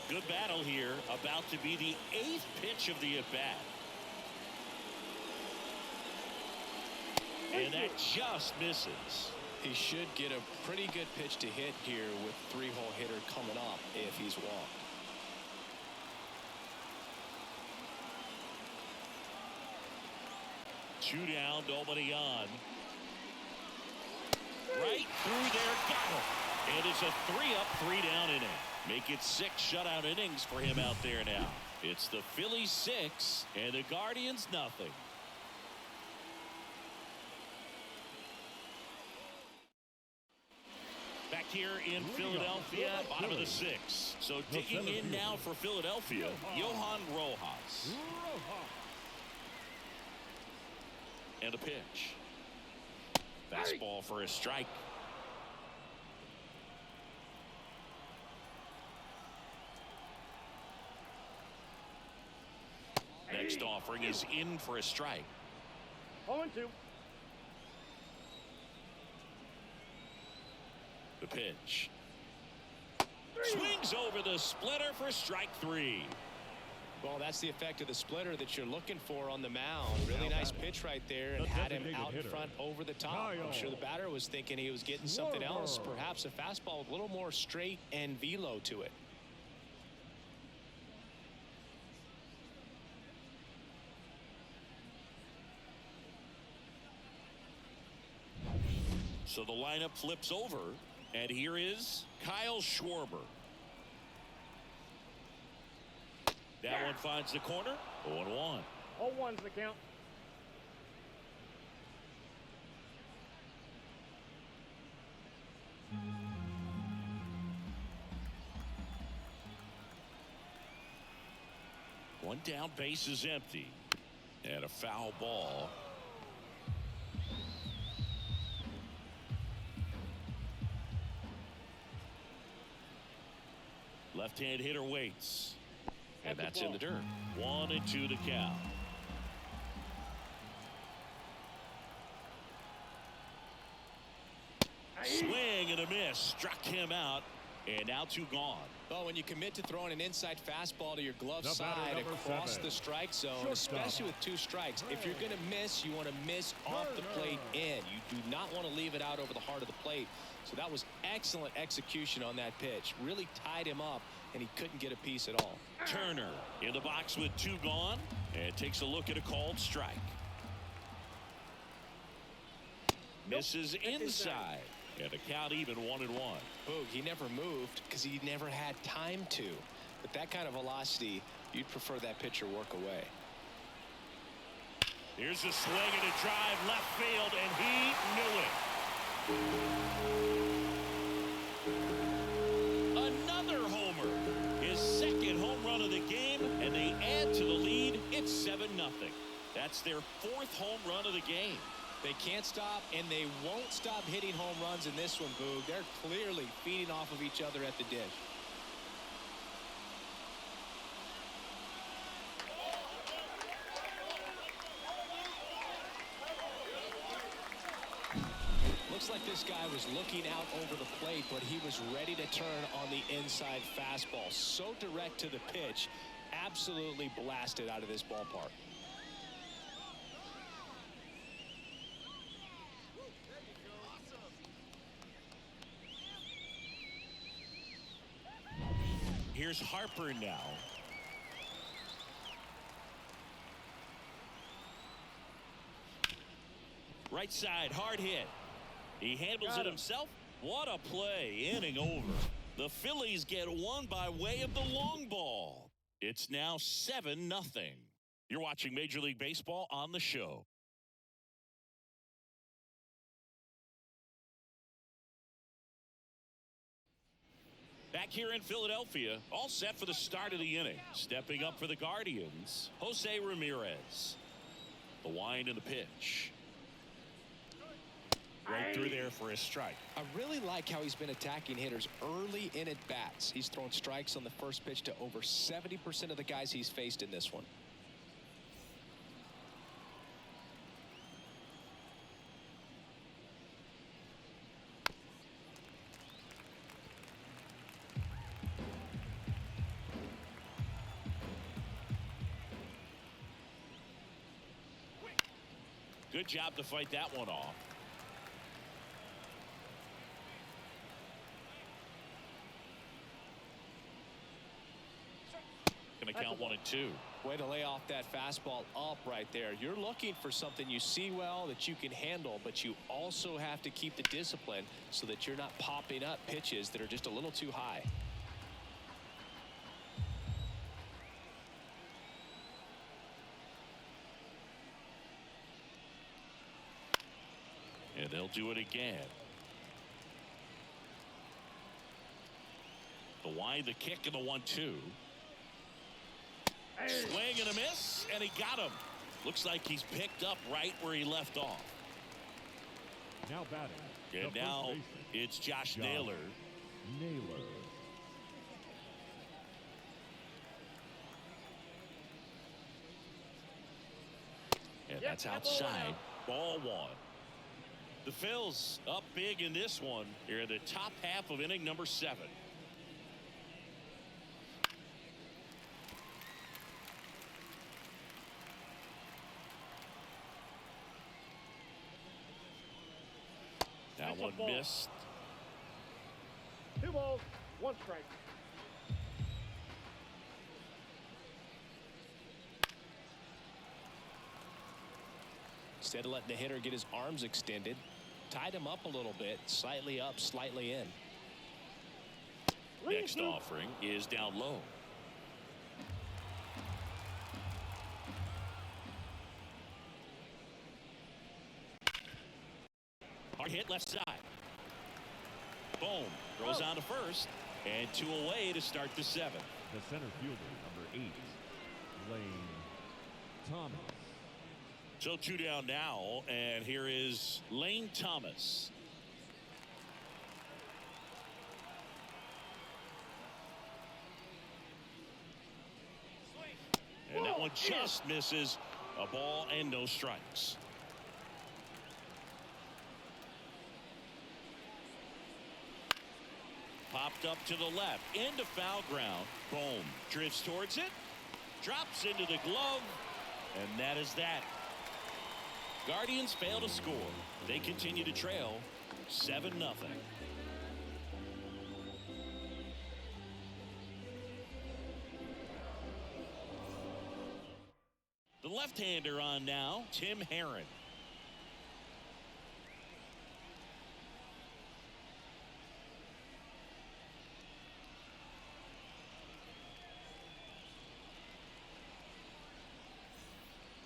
Good battle here, about to be the 8th pitch of the at-bat. And that just misses. He should get a pretty good pitch to hit here with 3-hole hitter coming up if he's walked. Two down, nobody on. Right through there, got him. And it's a 3-up, 3-down inning. Make it 6 shutout innings for him out there now. It's the Phillies 6 and the Guardians nothing. Back here in Philadelphia, bottom of the 6th. So digging in now for Philadelphia, Johan Rojas. And a pitch. Fastball for a strike. Next offering is in for a strike. 0-2. The pitch. Swings over the splitter for strike 3. Well, that's the effect of the splitter that you're looking for on the mound. Really nice pitch right there, and had him out in front over the top. I'm sure the batter was thinking he was getting something else, perhaps a fastball with a little more straight and velo to it. So the lineup flips over, and here is Kyle Schwarber. That one finds the corner. 0-1. 0-1's the count. One down, base is empty. And a foul ball. Left-hand hitter waits. And that's in the dirt. 1-2 the count. Swing and a miss. Struck him out. And now 2 gone. Well, when you commit to throwing an inside fastball to your glove The batter, side number across 7. the strike zone, Shortstop. especially with 2 strikes, if you're going to miss, you want to miss off the plate in. You do not want to leave it out over the heart of the plate. So that was excellent execution on that pitch. Really tied him up, and he couldn't get a piece at all. Turner in the box with 2 gone. And takes a look at a called strike. Misses inside. And the count even 1-1. Boog, he never moved because he never had time to. But that kind of velocity, you'd prefer that pitcher work away. Here's a swing and a drive left field, and he knew it. Another homer. His second home run of the game, and they add to the lead. It's 7-0. That's their 4th home run of the game. They can't stop, and they won't stop hitting home runs in this one, Boog. They're clearly feeding off of each other at the dish. Looks like this guy was looking out over the plate, but he was ready to turn on the inside fastball. So direct to the pitch, absolutely blasted out of this ballpark. Here's Harper now. Right side, hard hit. He handles it himself. What a play, inning over. The Phillies get one by way of the long ball. It's now 7-0. You're watching Major League Baseball on the show. Back here in Philadelphia, all set for the start of the inning. Stepping up for the Guardians, Jose Ramirez. The wind and the pitch. Right through there for a strike. I really like how he's been attacking hitters early in at bats. He's thrown strikes on the first pitch to over 70% of the guys he's faced in this one. Good job to fight that one off. Going to count 1-2. Way to lay off that fastball up right there. You're looking for something you see well that you can handle, but you also have to keep the discipline so that you're not popping up pitches that are just a little too high. And they'll do it again. The wind, the kick, and the 1-2. Swing and a miss, and he got him. Looks like he's picked up right where he left off. Now batting. And the now first baseman, it's Josh Naylor. Naylor. And that's outside. Ball one. The Phils up big in this one here in the top half of inning number 7. That one missed. 2 balls, 1 strike. Instead of letting the hitter get his arms extended, tied him up a little bit, slightly up, slightly in. Next offering is down low. Hard hit left side. Boom. Throws on to first. And 2 away to start the 7th. The center fielder, number 8, Lane Thomas. So 2 down now, and here is Lane Thomas. And that one just misses. A ball and no strikes. Popped up to the left into foul ground. Boom. Drifts towards it. Drops into the glove. And that is that. Guardians fail to score. They continue to trail 7-0. The left-hander on now, Tim Herron.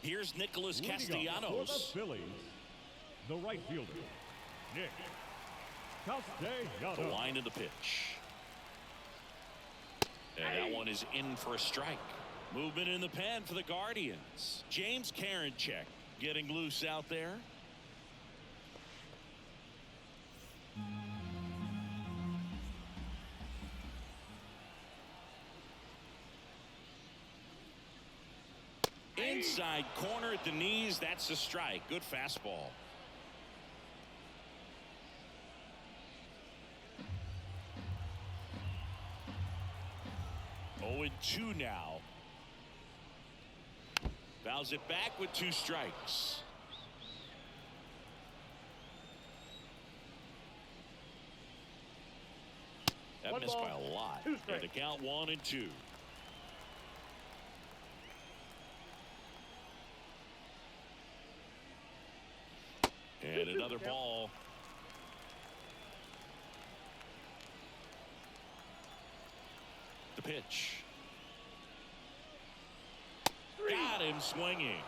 Here's Nicholas Leading up for Castellanos. the Phillies, the right fielder, Nick The Castellanos. line of the pitch. And that one is in for a strike. Movement in the pen for the Guardians. James Karinchak getting loose out there. Inside corner at the knees. That's a strike. Good fastball. Oh, and 2 now. Fouls it back with 2 strikes. That 1 missed ball, by a lot. 2 And strikes. the count 1 and 2. And another ball. The pitch. Got him swinging.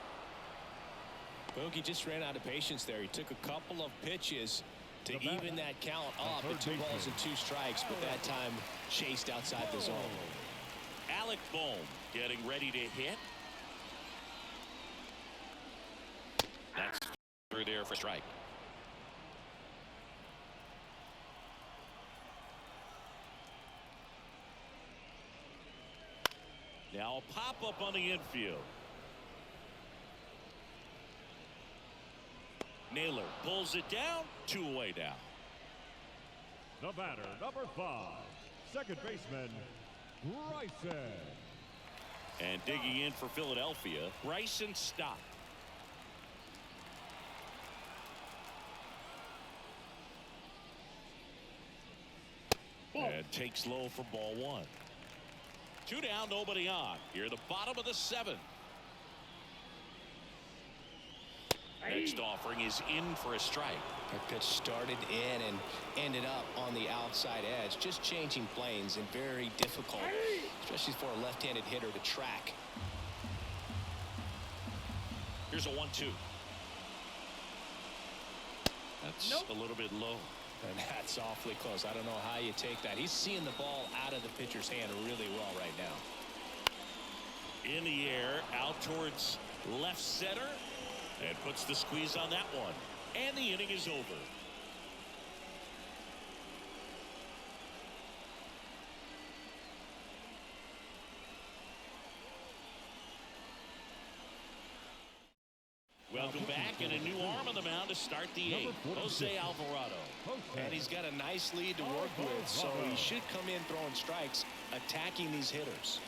Bogey just ran out of patience there. He took a couple of pitches to even that count up at 2 balls and 2 strikes, but that time chased outside the zone. Alec Bohm getting ready to hit. That's through there for strike. Now a pop-up on the infield. Naylor pulls it down. 2 away now. The batter, number 5, second baseman, Bryson. And digging in for Philadelphia, Bryson Stott. And takes low for ball 1. 2 down, nobody on. Here, the bottom of the 7th. Next offering is in for a strike. That pitch started in and ended up on the outside edge, just changing planes and very difficult, especially for a left-handed hitter to track. Here's a 1-2. That's a little bit low. And that's awfully close. I don't know how you take that. He's seeing the ball out of the pitcher's hand really well right now. In the air, out towards Left center. And puts the squeeze on that one. And the inning is over. Welcome back, and a new arm on the mound to start the eighth. Jose Alvarado. And he's got a nice lead to work with, so he should come in throwing strikes, attacking these hitters.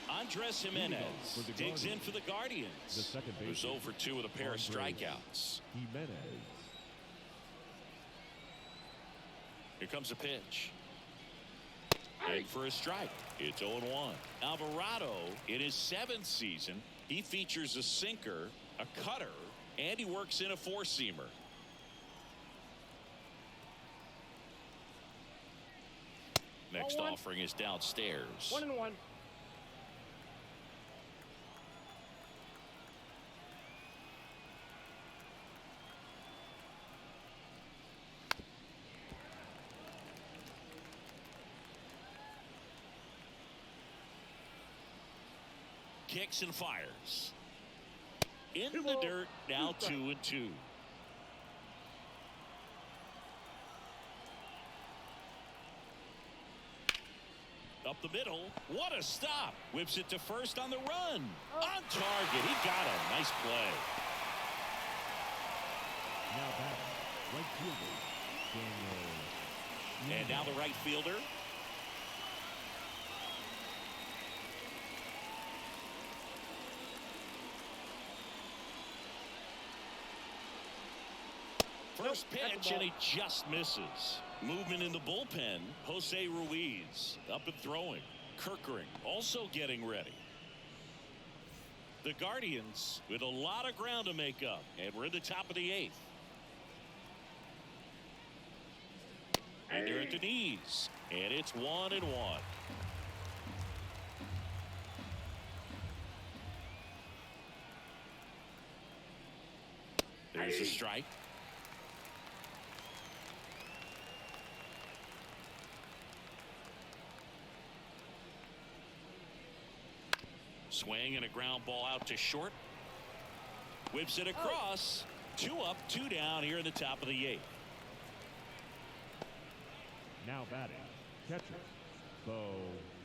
Andres Jimenez digs in for the Guardians. Who's 0 for 2 with a pair of strikeouts. Here comes a pitch. And for a strike, it's 0-1. Alvarado, in his 7th season, he features a sinker, a cutter, and he works in a four-seamer. Next offering is downstairs. 1-1. Kicks and fires. In the dirt, now 2-2. Up the middle. What a stop. Whips it to first on the run. On target. He got it. Nice play. Now back, right fielder, Daniel. And now the right fielder. First pitch, and he just misses. Movement in the bullpen. Jose Ruiz up and throwing. Kirkering also getting ready. The Guardians with a lot of ground to make up, and we're in the top of the 8th. And they're at the knees, and it's 1-1. There's a strike. Swing and a ground ball out to short. Whips it across. 2 up, 2 down here in the top of the 8th. Now batting, catcher, Bo.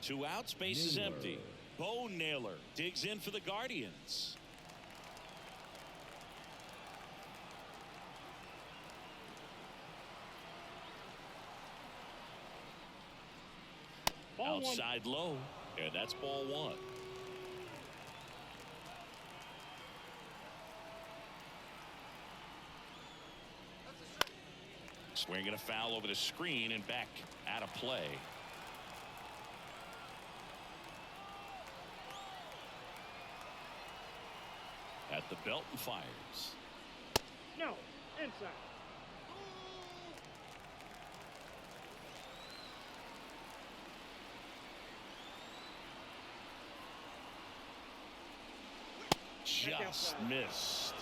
2 outs, base is Naylor. empty. Bo Naylor digs in for the Guardians. Outside low, and that's ball 1. Swinging a foul over the screen and back out of play. At the belt and fires. No, inside. Just missed.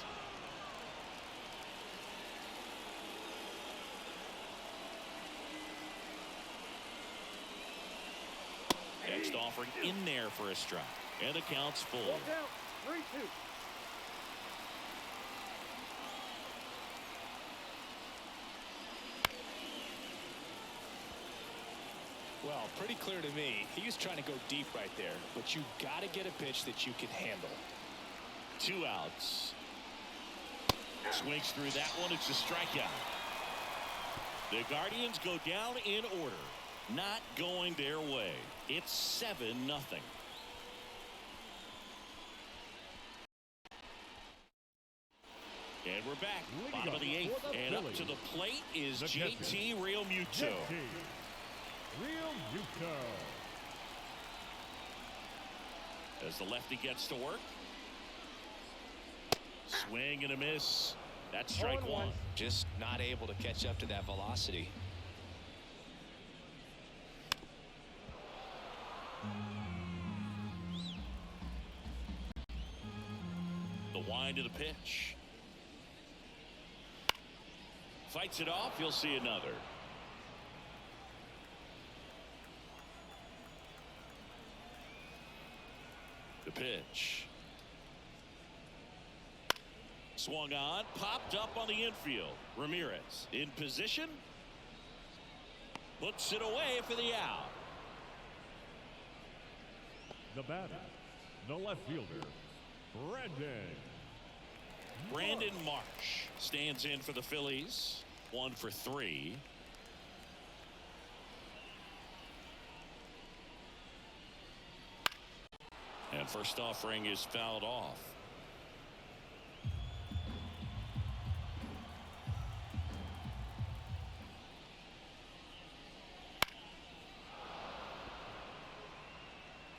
Next offering in there for a strike. And the count's full. Walk out. 3-2. Well, pretty clear to me. He was trying to go deep right there, but you got to get a pitch that you can handle. 2 outs. Swings through that one. It's a strikeout. The Guardians go down in order. Not going their way. It's 7-0. And we're back. Bottom of the 8th. And up to the plate is JT Realmuto. Real Muto. As the lefty gets to work. Swing and a miss. That's strike 1. Just not able to catch up to that velocity. The wind of the pitch. Fights it off. You'll see another. The pitch. Swung on, popped up on the infield. Ramirez in position. Puts it away for the out. The batter, the left fielder, Brandon Marsh stands in for the Phillies. 1 for 3. And first offering is fouled off.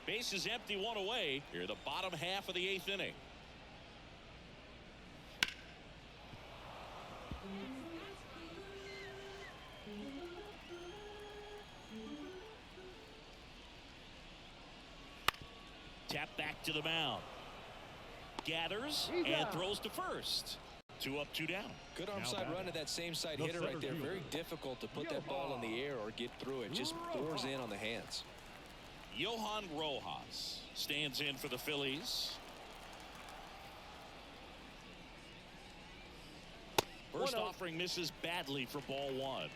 Base is empty, 1 away. Here, the bottom half of the 8th inning. Tap back to the mound. Gathers and throws to first. 2 up, 2 down. Good arm side run to that same side hitter right there. Very difficult to put that ball in the air or get through it. Just pours in on the hands. Johan Rojas stands in for the Phillies. First offering misses badly for ball 1.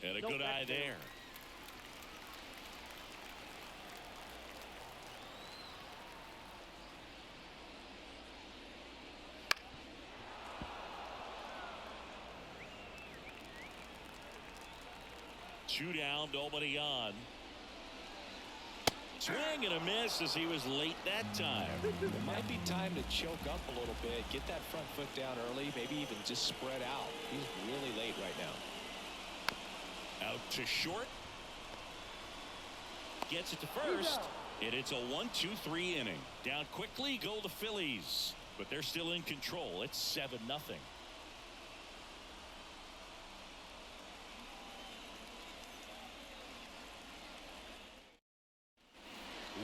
And a good eye there. Two down, nobody on. Swing and a miss as he was late that time. It might be time to choke up a little bit, get that front foot down early, maybe even just spread out. He's really late right now. Out to short. Gets it to first. And it's a 1-2-3 inning. Down quickly go the Phillies. But they're still in control. It's 7-0.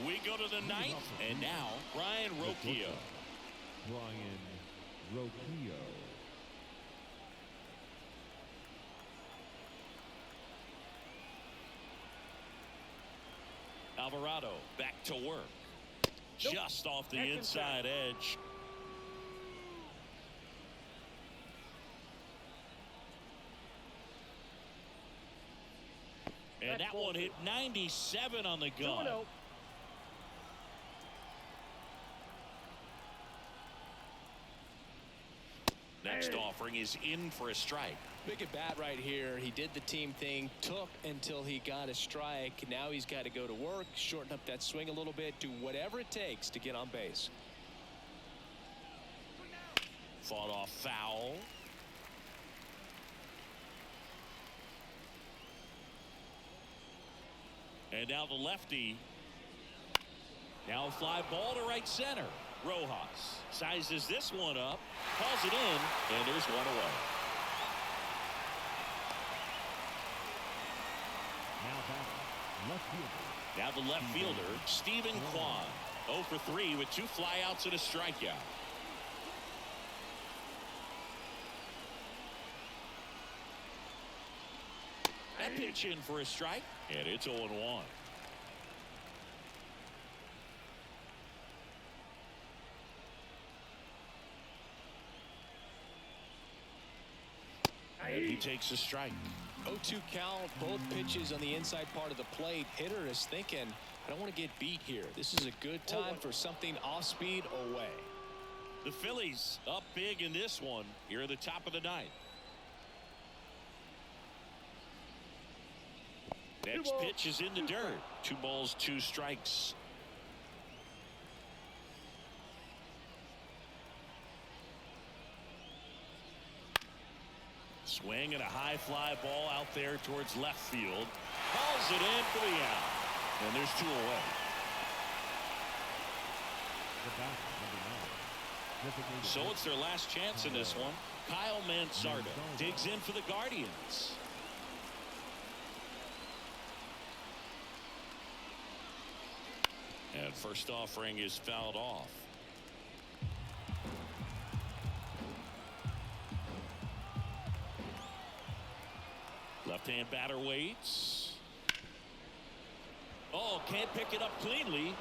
We go to the 9th, and now Ryan Rocchio. Alvarado back to work. Just off the inside edge. And that one hit 97 on the gun. Next offering is in for a strike. Big at bat right here. He did the team thing, took until he got a strike. Now he's got to go to work, shorten up that swing a little bit, do whatever it takes to get on base. Fought off foul. And now the lefty. Now a fly ball to right center. Rojas sizes this one up, calls it in, and there's one away. Now the left fielder, Stephen Kwan. 0 for 3 with 2 flyouts and a strikeout. That pitch in for a strike, and it's 0-1. And he takes a strike. 0-2 count, both pitches on the inside part of the plate. Hitter is thinking, I don't want to get beat here. This is a good time for something off speed away. The Phillies up big in this one here at the top of the 9th. Next pitch is in the dirt. 2 balls, 2 strikes. Swing and a high fly ball out there towards left field. Calls it in for the out. And there's 2 away. So it's their last chance in this one. Kyle Mansardo digs in for the Guardians. And first offering is fouled off. And batter waits. Oh, can't pick it up cleanly.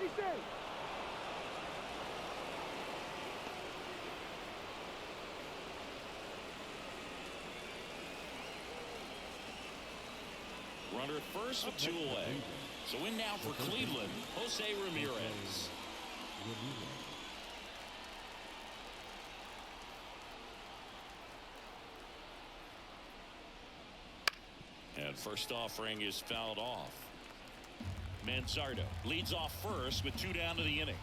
He's safe. Runner at first with 2 away. So in now for Cleveland, Jose Ramirez. And first offering is fouled off. Manzardo leads off first with 2 down to the inning.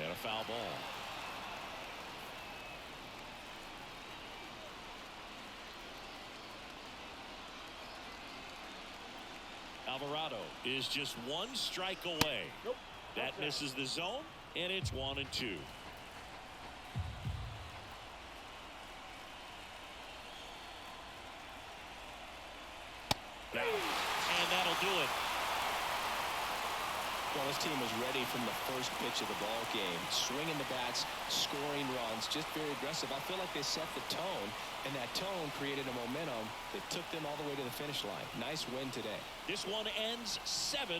And a foul ball. Alvarado is just 1 strike away. Nope. That misses the zone, and it's 1-2. And that'll do it. Well, this team was ready from the first pitch of the ball game, swinging the bats, scoring runs, just very aggressive. I feel like they set the tone, and that tone created a momentum that took them all the way to the finish line. Nice win today. This one ends 7-0.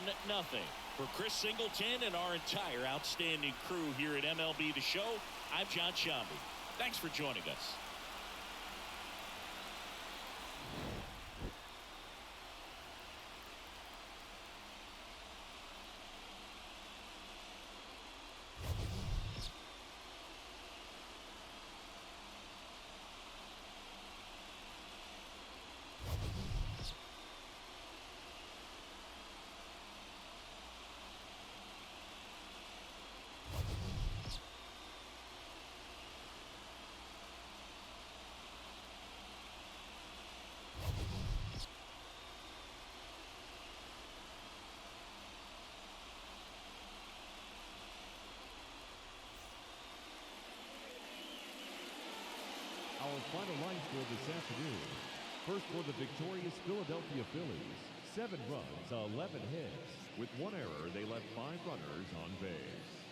For Chris Singleton and our entire outstanding crew here at MLB The Show, I'm John Shambi. Thanks for joining us. Our final line score this afternoon. First for the victorious Philadelphia Phillies, 7 runs, 11 hits. With 1 error, they left 5 runners on base.